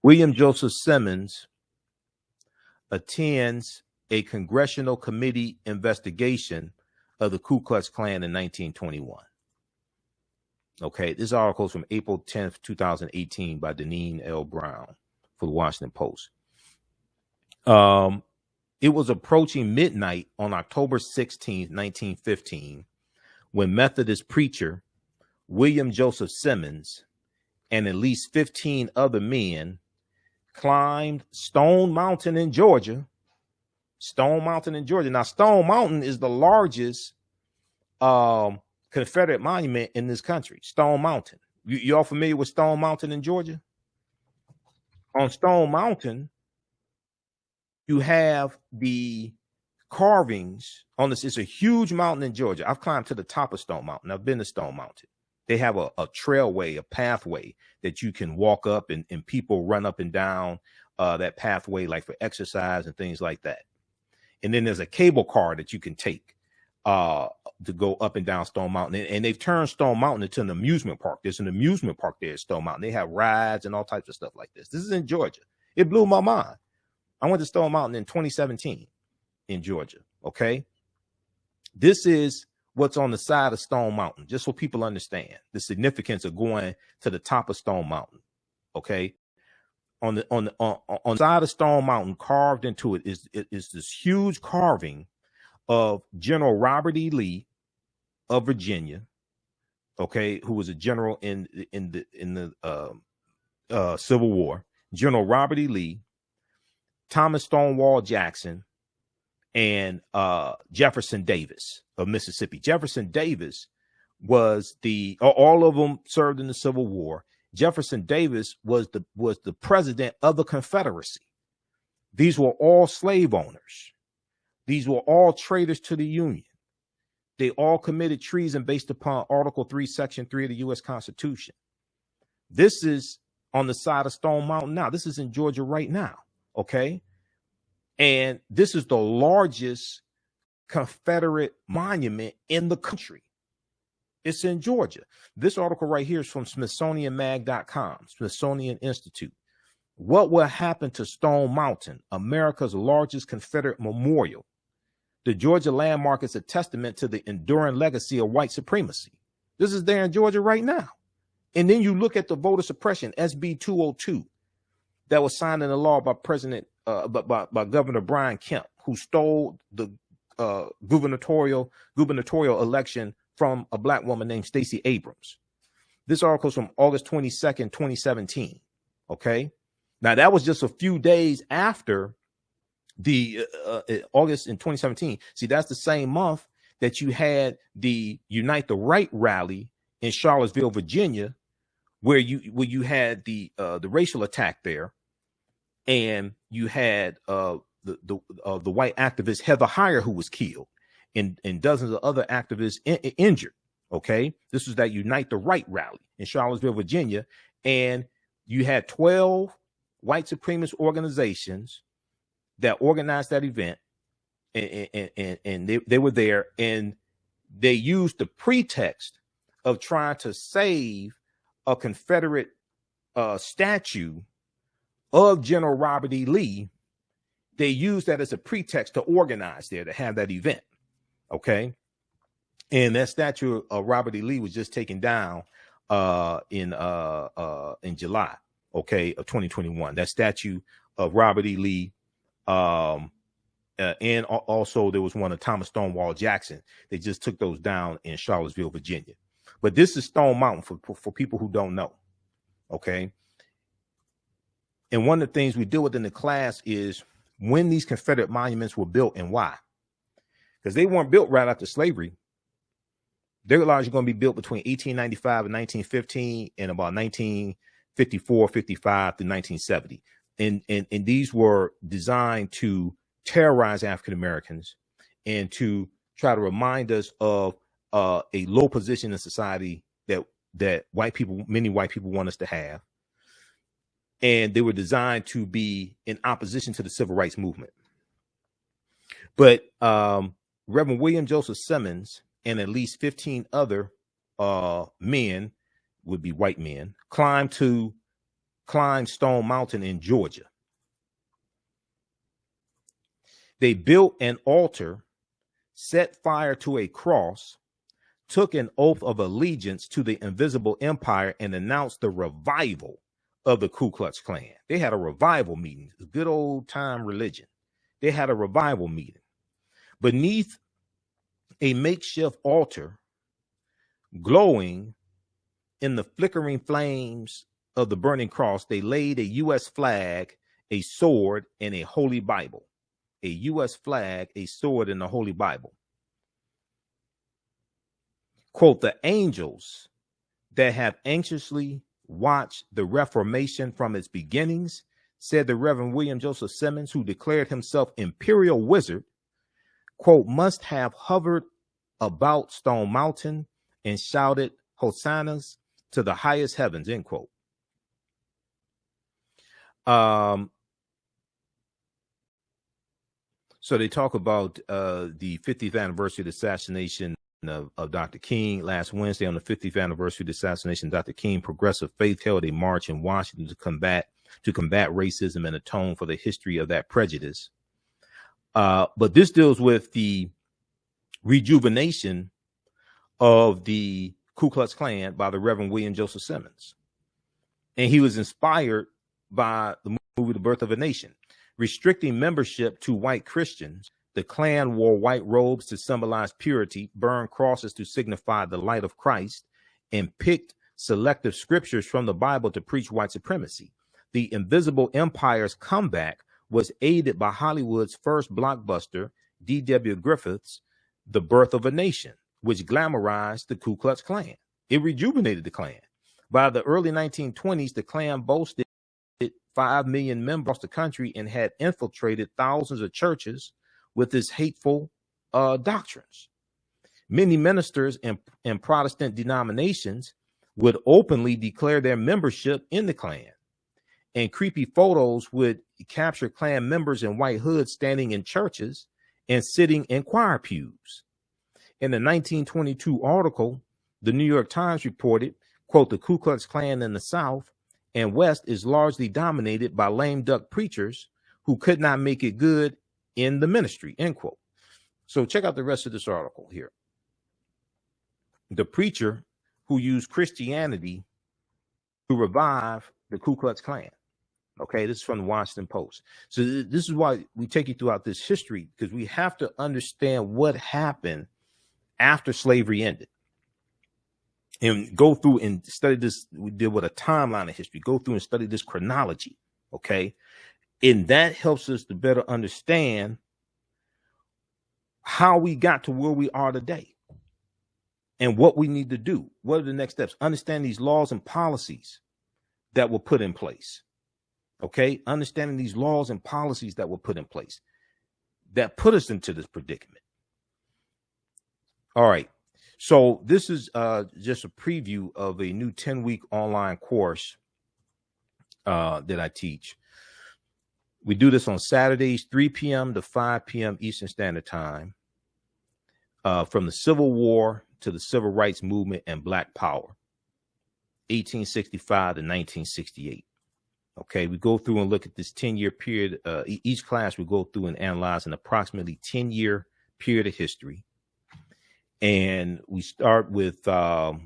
William Joseph Simmons attends a congressional committee investigation of the Ku Klux Klan in 1921. Okay, this article is from April 10th, 2018 by Deneen L. Brown for the Washington Post. It was approaching midnight on October 16th, 1915, when Methodist preacher William Joseph Simmons and at least 15 other men climbed Stone Mountain in Georgia. Stone Mountain in Georgia. Now, Stone Mountain is the largest Confederate monument in this country. Stone Mountain. You all familiar with Stone Mountain in Georgia? On Stone Mountain, you have the carvings on this. It's a huge mountain in Georgia. I've climbed to the top of Stone Mountain. I've been to Stone Mountain. They have a trailway, a pathway that you can walk up, and people run up and down that pathway, like for exercise and things like that. And then there's a cable car that you can take to go up and down Stone Mountain. And they've turned Stone Mountain into an amusement park. There's an amusement park there at Stone Mountain. They have rides and all types of stuff like this. This is in Georgia. It blew my mind. I went to Stone Mountain in 2017 in Georgia. Okay. This is what's on the side of Stone Mountain, just so people understand the significance of going to the top of Stone Mountain. Okay. On the side of Stone Mountain, carved into it is this huge carving of General Robert E. Lee of Virginia, okay, who was a general in the Civil War. General Robert E. Lee, Thomas Stonewall Jackson, and Jefferson Davis of Mississippi. Jefferson Davis was all of them served in the Civil War. Jefferson Davis was the president of the Confederacy. These were all slave owners. These were all traitors to the Union. They all committed treason based upon Article 3, Section 3 of the U.S. Constitution. This is on the side of Stone Mountain now. This is in Georgia right now, okay? And this is the largest Confederate monument in the country. It's in Georgia. This article right here is from SmithsonianMag.com, Smithsonian Institute. What will happen to Stone Mountain, America's largest Confederate memorial? The Georgia landmark is a testament to the enduring legacy of white supremacy. This is there in Georgia right now. And then you look at the voter suppression, SB 202, that was signed into law by by Governor Brian Kemp, who stole the gubernatorial election from a black woman named Stacey Abrams. This article is from August 22nd, 2017. Okay. Now that was just a few days after the August in 2017. See, that's the same month that you had the Unite the Right rally in Charlottesville, Virginia, where you had the racial attack there, and you had the white activist Heather Heyer, who was killed, and dozens of other activists injured. Okay, this was that Unite the Right rally in Charlottesville, Virginia, and you had 12 white supremacist organizations that organized that event, and they were there, and they used the pretext of trying to save a Confederate statue of General Robert E. Lee. They used that as a pretext to organize there, to have that event. Okay. And that statue of Robert E. Lee was just taken down in July, okay, of 2021. That statue of Robert E. Lee, and also there was one of Thomas Stonewall Jackson. They just took those down in Charlottesville, Virginia. But this is Stone Mountain for people who don't know, okay? And one of the things we deal with in the class is when these Confederate monuments were built and why. Because they weren't built right after slavery. They're largely going to be built between 1895 and 1915 and about 1954, 55 to 1970. And these were designed to terrorize African Americans and to try to remind us of a low position in society that many white people want us to have. And they were designed to be in opposition to the civil rights movement. But Reverend William Joseph Simmons and at least 15 other men, would be white men, climbed Stone Mountain in Georgia. They built an altar, set fire to a cross, took an oath of allegiance to the invisible empire, and announced the revival of the Ku Klux Klan. They had a revival meeting, good old time religion. They had a revival meeting. Beneath a makeshift altar, glowing in the flickering flames of the burning cross, they laid a U.S. flag, a sword, and a holy Bible. A U.S. flag, a sword, and a holy Bible. Quote, the angels that have anxiously watched the Reformation from its beginnings, said the Reverend William Joseph Simmons, who declared himself imperial wizard, quote, must have hovered about Stone Mountain and shouted hosannas to the highest heavens, end quote. So they talk about the 50th anniversary of the assassination of Dr. King. Last Wednesday, on the 50th anniversary of the assassination of Dr. King, Progressive Faith held a march in Washington to combat racism and atone for the history of that prejudice. But this deals with the rejuvenation of the Ku Klux Klan by the Reverend William Joseph Simmons. And he was inspired by the movie The Birth of a Nation. Restricting membership to white Christians, the Klan wore white robes to symbolize purity, burned crosses to signify the light of Christ, and picked selective scriptures from the Bible to preach white supremacy. The invisible empire's comeback was aided by Hollywood's first blockbuster, D.W. Griffith's The Birth of a Nation, which glamorized the Ku Klux Klan. It rejuvenated the Klan. By the early 1920s, the Klan boasted 5 million members across the country and had infiltrated thousands of churches with its hateful doctrines. Many ministers and Protestant denominations would openly declare their membership in the Klan, and creepy photos would capture Klan members in white hoods standing in churches and sitting in choir pews. In the 1922 article, the New York Times reported, quote, the Ku Klux Klan in the South and West is largely dominated by lame duck preachers who could not make it good in the ministry, end quote. So check out the rest of this article here. The preacher who used Christianity to revive the Ku Klux Klan. Okay, this is from the Washington Post. So this is why we take you throughout this history, because we have to understand what happened after slavery ended, and go through and study this. We deal with a timeline of history. Go through and study this chronology. Okay, and that helps us to better understand how we got to where we are today and what we need to do. What are the next steps? Understand these laws and policies that were put in place. Okay, understanding these laws and policies that were put in place that put us into this predicament. All right, so this is just a preview of a new 10-week online course that I teach. We do this on Saturdays, 3 p.m. to 5 p.m. Eastern Standard Time, from the Civil War to the Civil Rights Movement and Black Power, 1865 to 1968. Okay, we go through and look at this 10-year period. Each class we go through and analyze an approximately 10-year period of history. And we start with the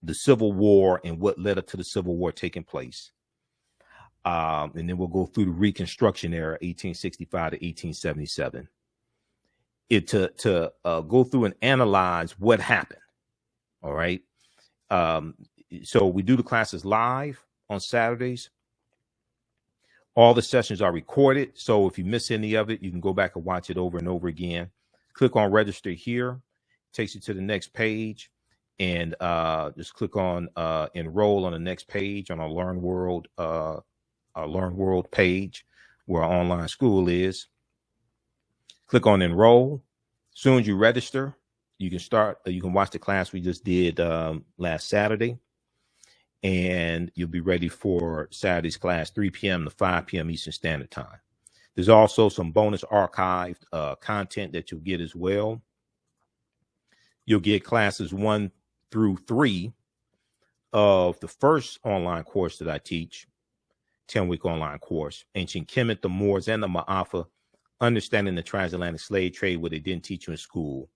Civil War and what led up to the Civil War taking place. And then we'll go through the Reconstruction era, 1865 to 1877. To go through and analyze what happened. All right. So we do the classes live on Saturdays. All the sessions are recorded. So if you miss any of it, you can go back and watch it over and over again. Click on register here. Takes you to the next page, and just click on enroll on the next page on our Learn World page where our online school is. Click on enroll. As soon as you register, you can start. You can watch the class we just did last Saturday, and you'll be ready for Saturday's class, 3 p.m. to 5 p.m. Eastern Standard Time. There's also some bonus archived content that you'll get as well. You'll get classes 1 through 3 of the first online course that I teach, 10-week online course, Ancient Kemet, the Moors, and the Ma'afa, Understanding the Transatlantic Slave Trade, what they didn't teach you in school.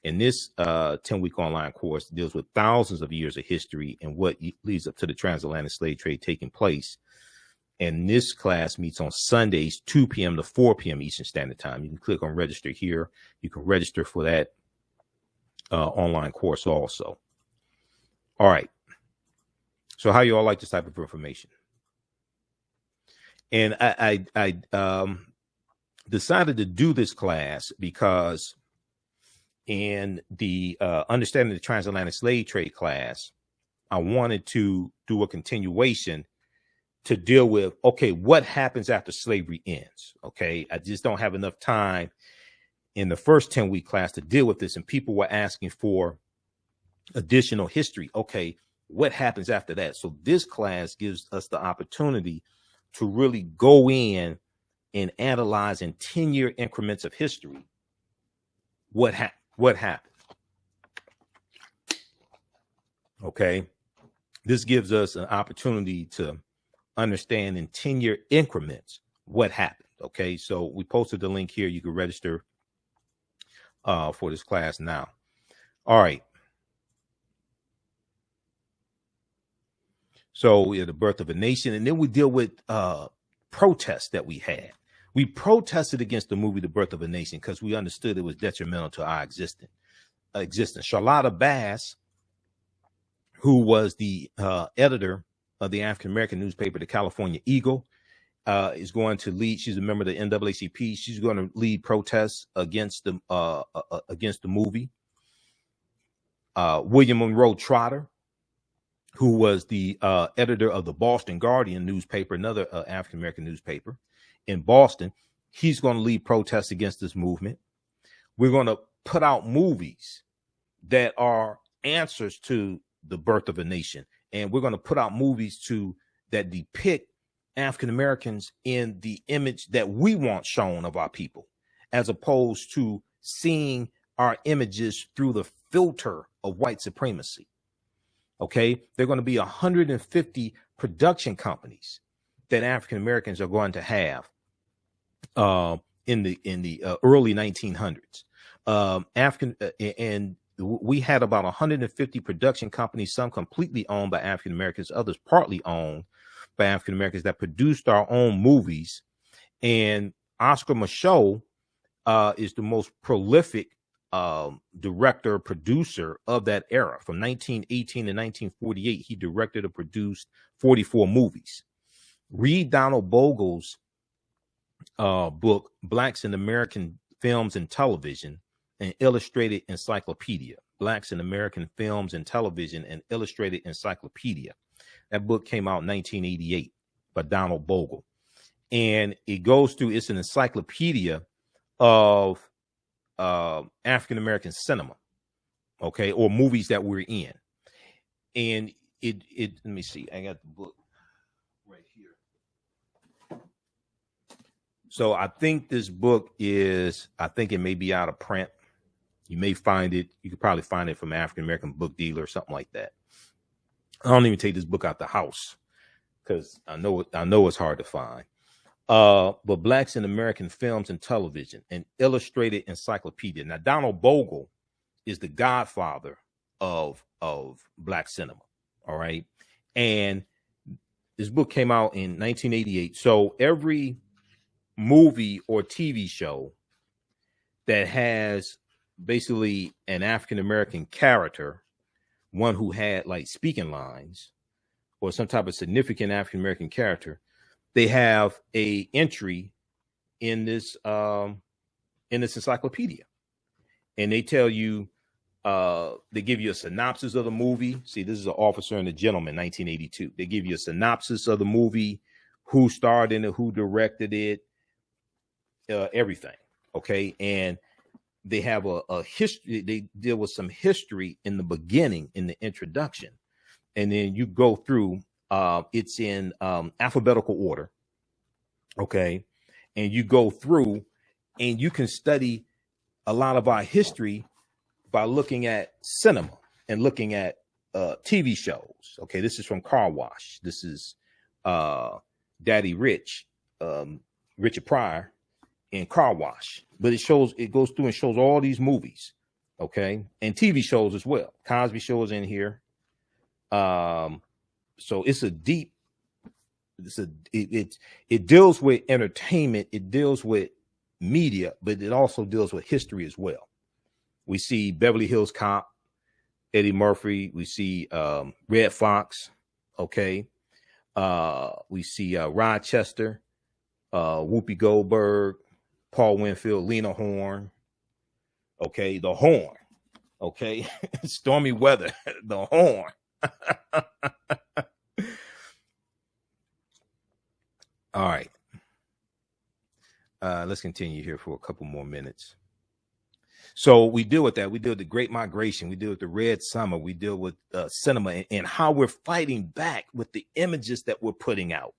And this 10-week online course deals with thousands of years of history and what leads up to the transatlantic slave trade taking place. And this class meets on Sundays, 2 p.m. to 4 p.m. Eastern Standard Time. You can click on register here. You can register for that online course also. All right. So how you all like this type of information? And I decided to do this class because in the Understanding the Transatlantic Slave Trade class, I wanted to do a continuation to deal with, okay, what happens after slavery ends? Okay, I just don't have enough time in the first 10-week class to deal with this. And people were asking for additional history. Okay, what happens after that? So this class gives us the opportunity to really go in and analyze in 10-year increments of history what happened. Okay, this gives us an opportunity to understand in 10-year increments what happened. Okay, so we posted the link here. You can register for this class now. All right. So we had the birth of a nation, and then we deal with protests that we had. We protested against the movie The Birth of a Nation because we understood it was detrimental to our existence. Charlotta Bass, who was the editor of the African-American newspaper, the California Eagle, is going to lead. She's a member of the NAACP. She's going to lead protests against the movie. William Monroe Trotter, who was the editor of the Boston Guardian newspaper, another African-American newspaper in Boston, he's going to lead protests against this movement. We're going to put out movies that are answers to the birth of a nation, and we're going to put out movies that depict African Americans in the image that we want shown of our people, as opposed to seeing our images through the filter of white supremacy. Okay, there are going to be 150 production companies that African Americans are going to have in the early 1900s. And we had about 150 production companies, some completely owned by African Americans, others partly owned by African Americans that produced our own movies. And Oscar Micheaux is the most prolific director, producer of that era. From 1918 to 1948, he directed or produced 44 movies. Read Donald Bogle's book, Blacks in American Films and Television, an Illustrated Encyclopedia. Blacks in American Films and Television, an Illustrated Encyclopedia. That book came out in 1988 by Donald Bogle. And it goes through, it's an encyclopedia of African-American cinema, okay, or movies that we're in. And it let me see, I got the book right here. So I think this book is, I think it may be out of print. You may find it, you could probably find it from an African-American book dealer or something like that. I don't even take this book out the house because I know it's hard to find. But Blacks in American Films and Television, an Illustrated Encyclopedia. Now, Donald Bogle is the godfather of Black cinema. All right. And this book came out in 1988. So every movie or TV show that has basically an African-American character, one who had like speaking lines or some type of significant African-American character, they have a entry in this encyclopedia, and they tell you, they give you a synopsis of the movie. See, this is An Officer and a Gentleman, 1982. They give you a synopsis of the movie, who starred in it, who directed it, everything. Okay, and they have a history. They deal with some history in the beginning, in the introduction, and then you go through. It's in alphabetical order, okay? And you go through and you can study a lot of our history by looking at cinema and looking at TV shows, okay? This is from Car Wash. This is Daddy Rich, Richard Pryor in Car Wash. But it goes through and shows all these movies, okay? And TV shows as well. Cosby Show is in here. So it deals with entertainment, it deals with media, but it also deals with history as well. We see Beverly Hills Cop, Eddie Murphy. We see Red Fox. Okay. We see Rochester, Whoopi Goldberg, Paul Winfield, Lena Horne. Okay. The Horn. Okay. Stormy Weather, the Horn. All right. Let's continue here for a couple more minutes. So we deal with that. We deal with the Great Migration. We deal with the Red Summer. We deal with cinema and how we're fighting back with the images that we're putting out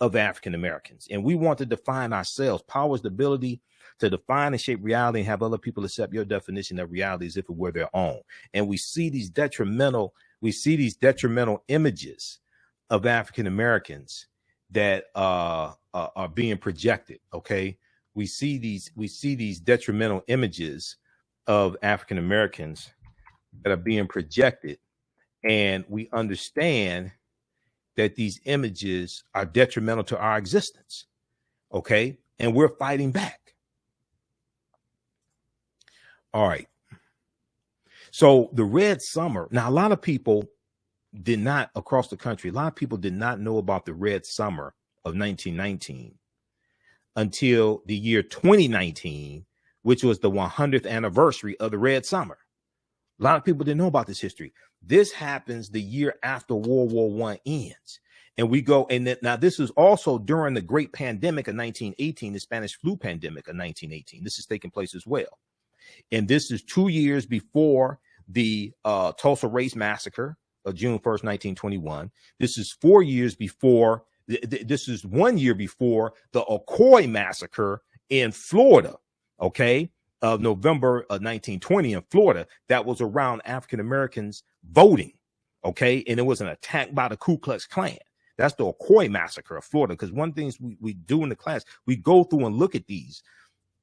of African Americans. And we want to define ourselves. Power is the ability to define and shape reality and have other people accept your definition of reality as if it were their own. And we see these detrimental images of African Americans that are being projected. Okay, we see these detrimental images of African Americans that are being projected, and we understand that these images are detrimental to our existence. Okay, and we're fighting back. All right. So the Red Summer. Now, a lot of people did not, across the country, a lot of people did not know about the Red Summer of 1919 until the year 2019, which was the 100th anniversary of the Red Summer. A lot of people didn't know about this history. This happens the year after World War I ends. And we go, and now this is also during the Great Pandemic of 1918, the Spanish flu pandemic of 1918. This is taking place as well. And this is 2 years before the Tulsa Race Massacre of June 1st, 1921. This is 4 years before, this is 1 year before the Ocoee Massacre in Florida, okay, of November of 1920 in Florida. That was around African Americans voting, okay, and it was an attack by the Ku Klux Klan. That's the Ocoee Massacre of Florida, because one thing we do in the class, we go through and look at these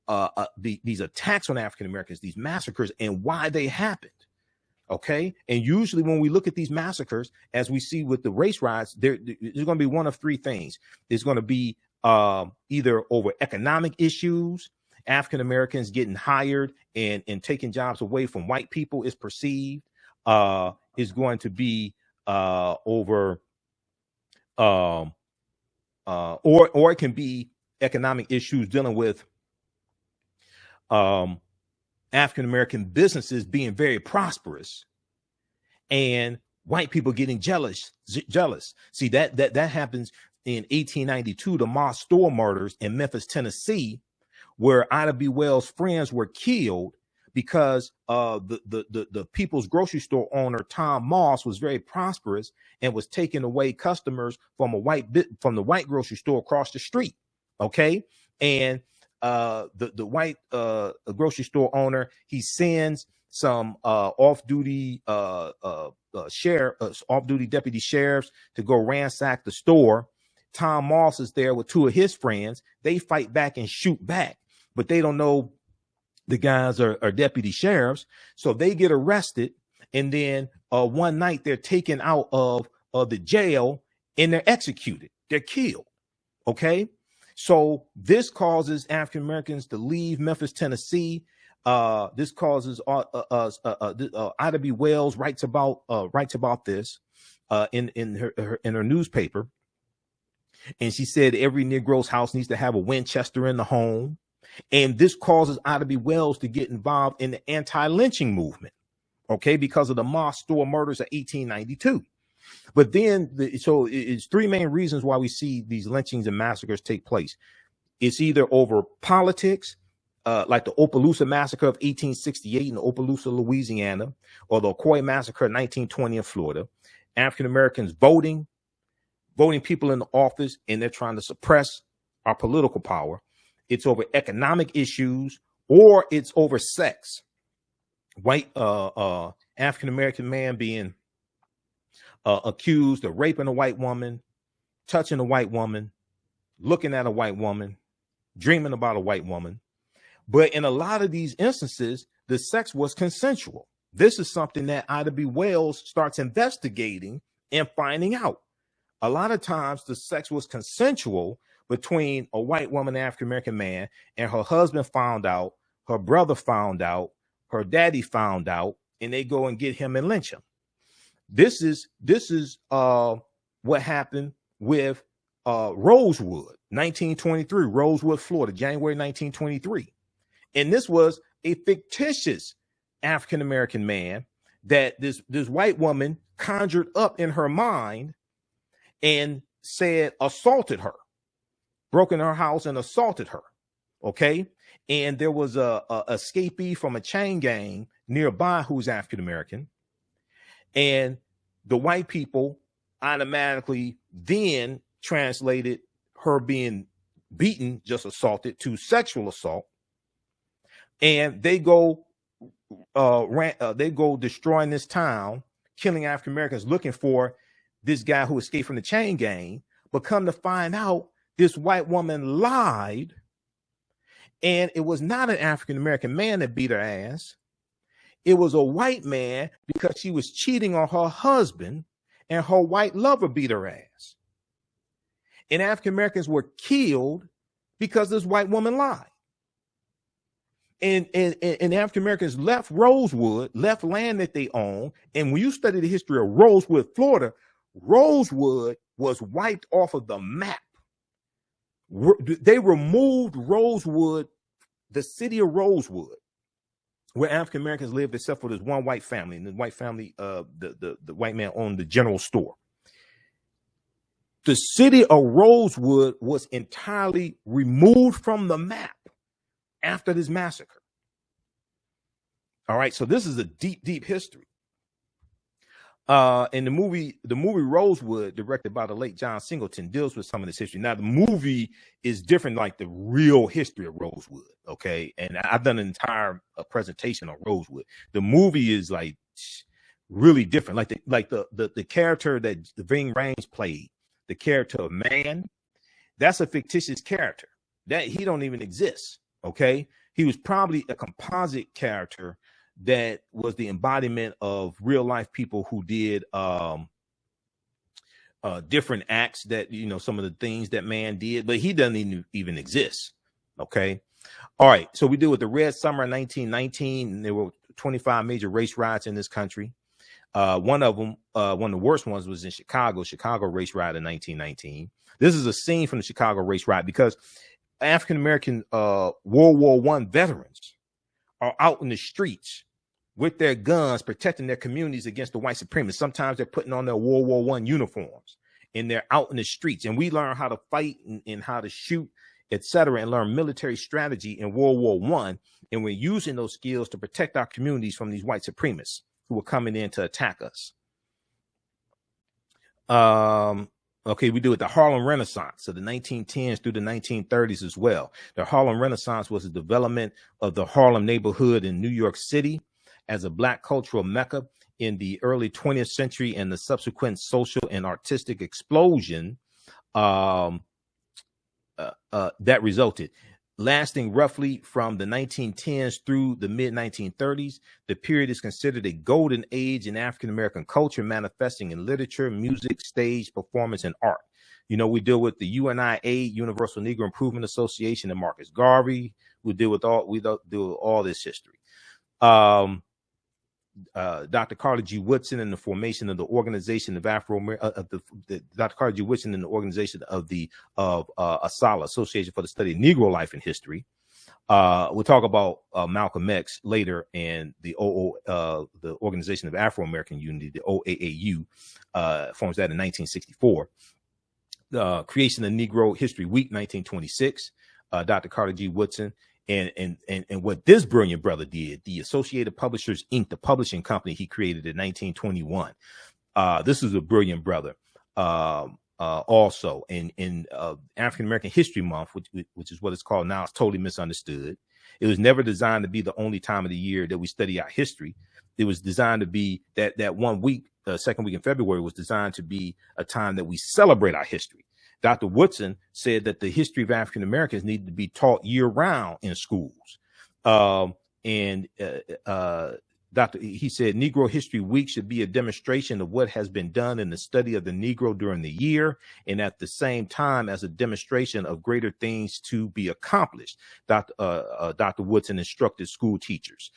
attacks on African Americans, these massacres, and why they happened. Okay. And usually when we look at these massacres, as we see with the race riots, there's going to be one of three things. There's going to be either over economic issues, African Americans getting hired and taking jobs away from white people is perceived. Is going to be over or it can be economic issues dealing with African American businesses being very prosperous and white people getting jealous. See, that happens in 1892, the Ma Store murders in Memphis, Tennessee, where Ida B. Wells' friends were killed because the People's Grocery Store owner Tom Moss was very prosperous and was taking away customers from the white grocery store across the street. Okay, and the white grocery store owner, he sends some off-duty off-duty deputy sheriffs to go ransack the store. Tom Moss is there with two of his friends. They fight back and shoot back, but they don't know the guys are deputy sheriffs, so they get arrested. And then one night they're taken out of the jail and they're executed. They're killed. Okay. So this causes African Americans to leave Memphis, Tennessee. This causes Ida B. Wells writes about this in her newspaper, and she said every Negro's house needs to have a Winchester in the home, and this causes Ida B. Wells to get involved in the anti-lynching movement. Okay, because of the Ma Store murders of 1892. But then, so it's three main reasons why we see these lynchings and massacres take place. It's either over politics, like the Opelousas Massacre of 1868 in Opelousas, Louisiana, or the Ocoee Massacre of 1920 in Florida. African Americans voting people in the office, and they're trying to suppress our political power. It's over economic issues, or it's over sex. White African American man being accused of raping a white woman, touching a white woman, looking at a white woman, dreaming about a white woman. But in a lot of these instances, the sex was consensual. This is something that Ida B. Wells starts investigating and finding out. A lot of times the sex was consensual between a white woman, African American man, and her husband found out, her brother found out, her daddy found out, and they go and get him and lynch him. This is what happened with Rosewood, 1923, Rosewood, Florida, January 1923. And this was a fictitious African American man that this white woman conjured up in her mind and said assaulted her, broke in her house and assaulted her. Okay. And there was a escapee from a chain gang nearby who's African American. And the white people automatically then translated her being beaten, just assaulted, to sexual assault. And they go destroying this town, killing African Americans, looking for this guy who escaped from the chain gang. But come to find out, this white woman lied, and it was not an African American man that beat her ass. It was a white man, because she was cheating on her husband, and her white lover beat her ass. And African Americans were killed because this white woman lied. And African Americans left Rosewood, left land that they own. And when you study the history of Rosewood, Florida, Rosewood was wiped off of the map. They removed Rosewood, the city of Rosewood, where African Americans lived, except for this one white family. And the white family, the white man owned the general store. The city of Rosewood was entirely removed from the map after this massacre. All right, so this is a deep, deep history. And the movie Rosewood, directed by the late John Singleton, deals with some of this history. Now, the movie is different, like the real history of Rosewood. Okay, and I've done an entire presentation on Rosewood. The movie is like really different. Like the character that Ving Rhames played, the character of Man, that's a fictitious character that he don't even exist. Okay, he was probably a composite character that was the embodiment of real life people who did different acts that, you know, some of the things that man did, but he doesn't even exist. Okay. All right. So we deal with the Red Summer of 1919. There were 25 major race riots in this country. One of them, one of the worst ones, was in Chicago race riot in 1919. This is a scene from the Chicago race riot because African-American World War I veterans are out in the streets with their guns, protecting their communities against the white supremacists. Sometimes they're putting on their World War I uniforms and they're out in the streets. And we learn how to fight and how to shoot, etc., and learn military strategy in World War I. And we're using those skills to protect our communities from these white supremacists who were coming in to attack us. Okay, we do it the Harlem Renaissance, so the 1910s through the 1930s as well. The Harlem Renaissance was the development of the Harlem neighborhood in New York City as a Black cultural mecca in the early 20th century, and the subsequent social and artistic explosion that resulted. Lasting roughly from the 1910s through the mid-1930s, the period is considered a golden age in African-American culture, manifesting in literature, music, stage, performance, and art. You know, we deal with the UNIA, Universal Negro Improvement Association, and Marcus Garvey. We deal with all this history. Dr. Carter G. Woodson and the formation of the Organization of Dr. Carter G. Woodson and the organization of ASALA, Association for the Study of Negro Life and History. We'll talk about Malcolm X later, and the Organization of Afro-American Unity, the OAAU, forms that in 1964. Creation of Negro History Week, 1926. Dr. Carter G. Woodson. And what this brilliant brother did, the Associated Publishers Inc., the publishing company he created in 1921. This is a brilliant brother. Also, in African American History Month, which is what it's called now, it's totally misunderstood. It was never designed to be the only time of the year that we study our history. It was designed to be that 1 week, second week in February, was designed to be a time that we celebrate our history. Dr. Woodson said that the history of African Americans needed to be taught year round in schools. He said Negro History Week should be a demonstration of what has been done in the study of the Negro during the year, and at the same time as a demonstration of greater things to be accomplished. Dr. Woodson instructed school teachers.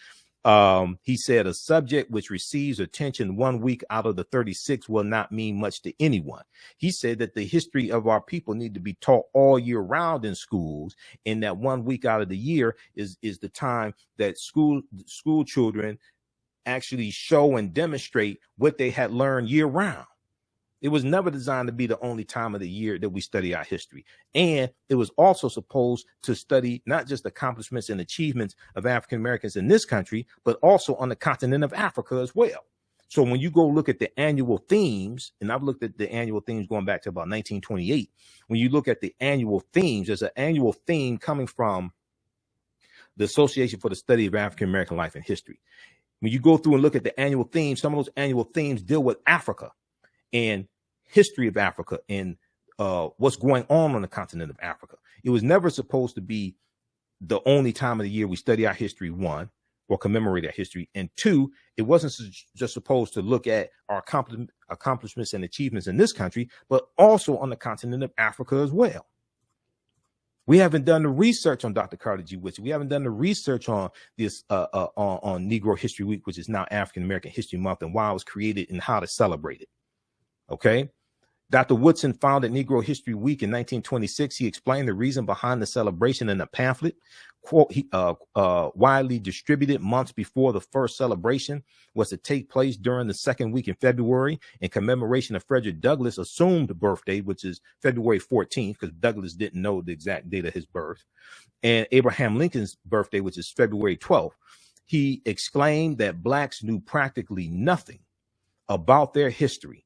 He said a subject which receives attention 1 week out of the 36 will not mean much to anyone. He said that the history of our people need to be taught all year round in schools, and that 1 week out of the year is the time that school children actually show and demonstrate what they had learned year round. It was never designed to be the only time of the year that we study our history. And it was also supposed to study not just accomplishments and achievements of African Americans in this country, but also on the continent of Africa as well. So when you go look at the annual themes, and I've looked at the annual themes going back to about 1928, when you look at the annual themes, there's an annual theme coming from the Association for the Study of African American Life and History. When you go through and look at the annual themes, some of those annual themes deal with Africa and history of Africa and what's going on the continent of Africa. It was never supposed to be the only time of the year we study our history, one, or commemorate our history, and two, it wasn't just supposed to look at our accomplishments and achievements in this country, but also on the continent of Africa as well. We haven't done the research on Dr. Carter G. Woodson. We haven't done the research on this on Negro History Week, which is now African American History Month, and why it was created and how to celebrate it. Okay. Dr. Woodson founded Negro History Week in 1926. He explained the reason behind the celebration in a pamphlet, quote, widely distributed months before the first celebration was to take place during the second week in February in commemoration of Frederick Douglass' assumed birthday, which is February 14th, because Douglass didn't know the exact date of his birth, and Abraham Lincoln's birthday, which is February 12th. He exclaimed that blacks knew practically nothing about their history.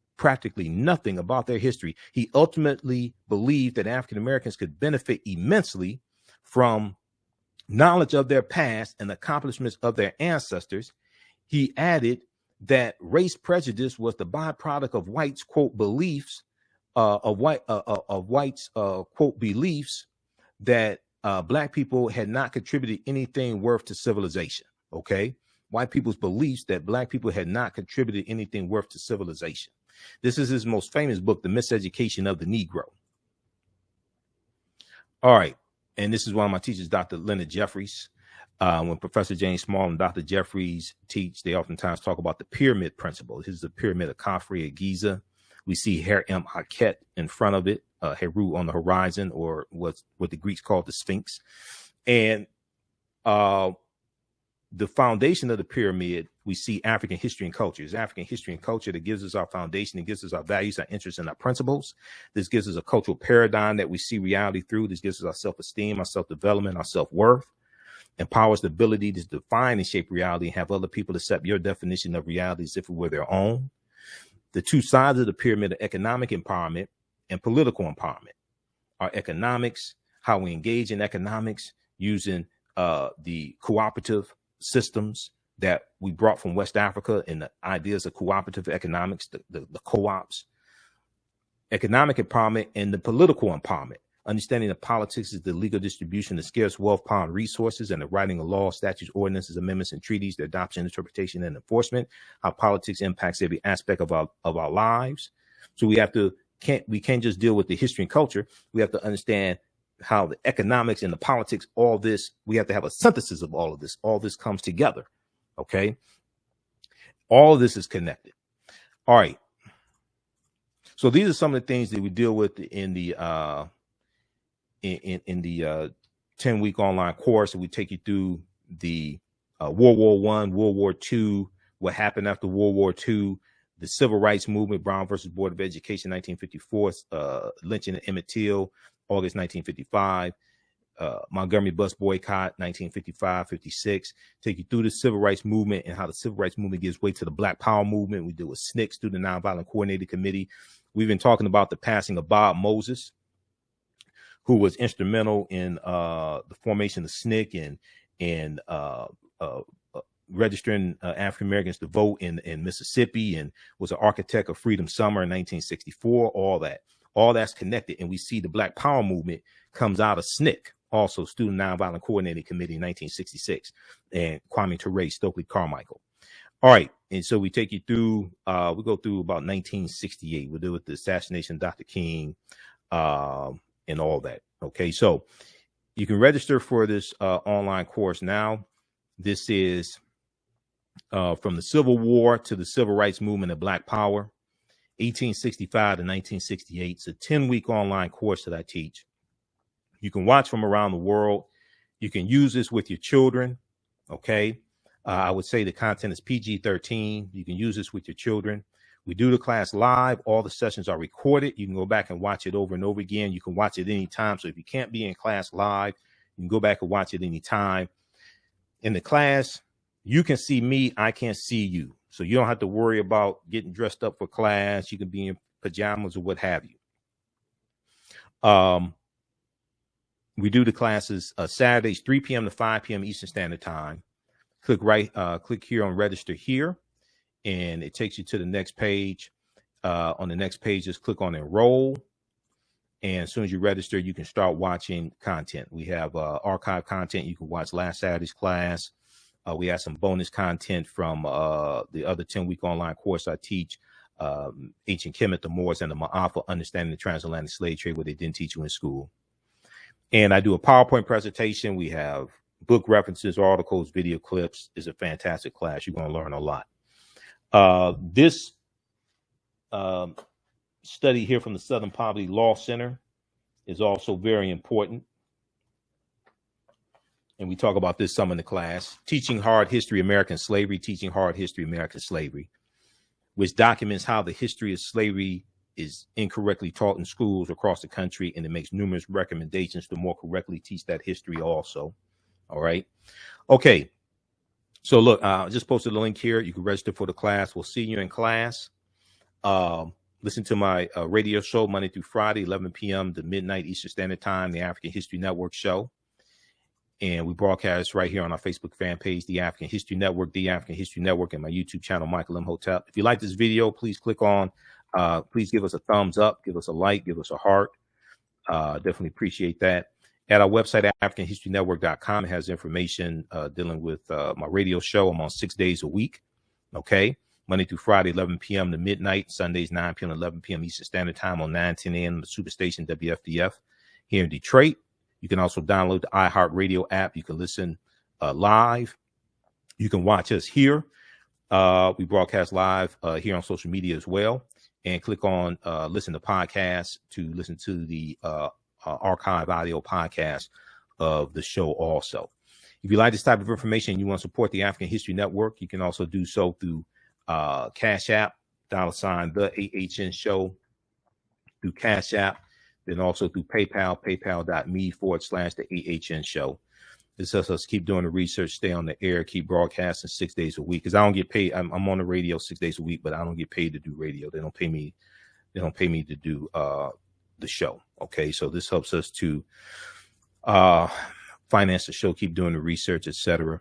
He ultimately believed that African Americans could benefit immensely from knowledge of their past and accomplishments of their ancestors. He added that race prejudice was the byproduct of whites' quote beliefs, quote beliefs that black people had not contributed anything worth to civilization. Okay. white people's beliefs that black people had not contributed anything worth to civilization. This is his most famous book, The Miseducation of the Negro. All right. And this is one of my teachers, Dr. Leonard Jeffries. When Professor James Small and Dr. Jeffries teach, they oftentimes talk about the pyramid principle. This is the pyramid of Khafre at Giza. We see Imhotep in front of it, Heru on the horizon, or what the Greeks called the Sphinx. And the foundation of the pyramid, we see African history and culture. It's African history and culture that gives us our foundation. It gives us our values, our interests, and our principles. This gives us a cultural paradigm that we see reality through. This gives us our self-esteem, our self-development, our self-worth. Empowers the ability to define and shape reality and have other people accept your definition of reality as if it were their own. The two sides of the pyramid are economic empowerment and political empowerment. Our economics, how we engage in economics using the cooperative systems that we brought from West Africa and the ideas of cooperative economics, the co-ops, economic empowerment, and the political empowerment. Understanding that politics is the legal distribution of scarce wealth, power, and resources, and the writing of laws, statutes, ordinances, amendments, and treaties, their adoption, interpretation, and enforcement. How politics impacts every aspect of our lives. So we can't just deal with the history and culture. We have to understand how the economics and the politics, all this, we have to have a synthesis of all of this. All this comes together. Okay. All of this is connected. All right. So these are some of the things that we deal with in the 10-week online course. We take you through the World War I, World War II, what happened after World War II, the Civil Rights Movement, Brown versus Board of Education, 1954, lynching of Emmett Till, August 1955, Montgomery bus boycott, 1955-56. Take you through the Civil Rights Movement and how the Civil Rights Movement gives way to the Black Power Movement. We deal with SNCC, Student Nonviolent Coordinating Committee. We've been talking about the passing of Bob Moses, who was instrumental in the formation of SNCC and registering African Americans to vote in Mississippi, and was an architect of Freedom Summer in 1964. All that's connected, and we see the Black Power movement comes out of SNCC, also Student Nonviolent Coordinating Committee in 1966, and Kwame Ture, Stokely Carmichael. All right, and so we take you through. We go through about 1968. We'll deal with the assassination of Dr. King. And all that. Okay, so you can register for this online course now. This is from the Civil War to the Civil Rights Movement of Black Power, 1865 to 1968. It's a 10-week online course that I teach. You can watch from around the world. You can use this with your children. Okay, I would say the content is PG-13. You can use this with your children. We do the class live. All the sessions are recorded. You can go back and watch it over and over again. You can watch it anytime. So if you can't be in class live, you can go back and watch it anytime. In the class, you can see me. I can't see you. So you don't have to worry about getting dressed up for class. You can be in pajamas or what have you. We do the classes Saturdays, 3 p.m. to 5 p.m. Eastern Standard Time. Click here on register here. And it takes you to the next page. On the next page, just click on enroll. And as soon as you register, you can start watching content. We have archive content. You can watch last Saturday's class. We have some bonus content from the other 10-week online course I teach, Ancient Kemet, the Moors, and the Ma'afa, Understanding the Transatlantic Slave Trade, where they didn't teach you in school. And I do a PowerPoint presentation. We have book references, articles, video clips. It's a fantastic class. You're going to learn a lot. This study here from the Southern Poverty Law Center is also very important. And we talk about this some in the class. Teaching Hard History, American Slavery, Teaching Hard History, American Slavery, which documents how the history of slavery is incorrectly taught in schools across the country. And it makes numerous recommendations to more correctly teach that history also. All right. Okay. So look, I just posted a link here. You can register for the class. We'll see you in class. Listen to my radio show Monday through Friday, 11 p.m. to midnight Eastern Standard Time, the African History Network show. And we broadcast right here on our Facebook fan page, The African History Network, The African History Network, and my YouTube channel, Michael Imhotep. If you like this video, please click on, please give us a thumbs up, give us a like, give us a heart. Definitely appreciate that. At our website, AfricanHistoryNetwork.com, it has information dealing with my radio show. I'm on 6 days a week. Okay. Monday through Friday, 11 p.m. to midnight. Sundays, 9 p.m. to 11 p.m. Eastern Standard Time on 9:10 a.m. the Superstation WFDF here in Detroit. You can also download the iHeartRadio app. You can listen live. You can watch us here. We broadcast live here on social media as well. And click on listen to podcasts to listen to the archive audio podcast of the show also. If you like this type of information and you want to support the African History Network, you can also do so through Cash App, $, the AHN Show, through Cash App, then also through PayPal, paypal.me/the AHN Show. This helps us keep doing the research, stay on the air, keep broadcasting 6 days a week. Because I don't get paid. I'm on the radio 6 days a week, but I don't get paid to do radio. They don't pay me. They don't pay me to do the show. Okay, so this helps us to finance the show, keep doing the research, etc.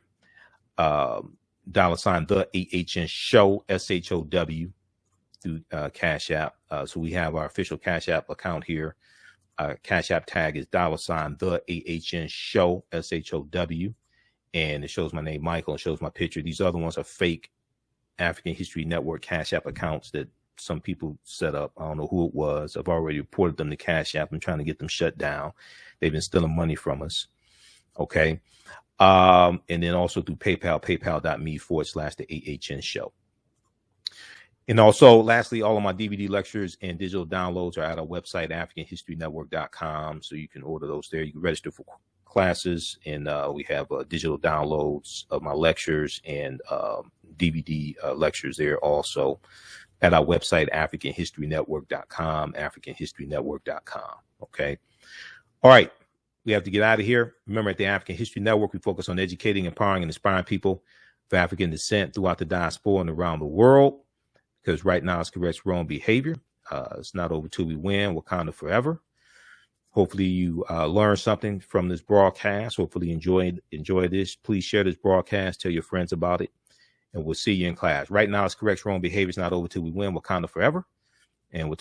$, the AHN Show, SHOW, through Cash App. So we have our official Cash App account here. Cash App tag is $, the AHN Show, SHOW, and it shows my name, Michael, and shows my picture. These other ones are fake African History Network Cash App accounts that some people set up. I don't know who it was. I've already reported them to Cash App. I'm trying to get them shut down. They've been stealing money from us. Okay. And then also through PayPal, paypal.me/the AHN Show. And also, lastly, all of my DVD lectures and digital downloads are at our website, AfricanHistoryNetwork.com. So you can order those there. You can register for classes, and we have digital downloads of my lectures and DVD lectures there also at our website, AfricanHistoryNetwork.com, AfricanHistoryNetwork.com. Okay. All right. We have to get out of here. Remember, at the African History Network, we focus on educating, empowering, and inspiring people of African descent throughout the diaspora and around the world. Because right now it's correct wrong behavior. It's not over till we win. Wakanda forever. Hopefully you learned something from this broadcast. Hopefully enjoy this. Please share this broadcast. Tell your friends about it. And we'll see you in class. Right now it's correct wrong behavior. It's not over till we win. Wakanda forever. And we'll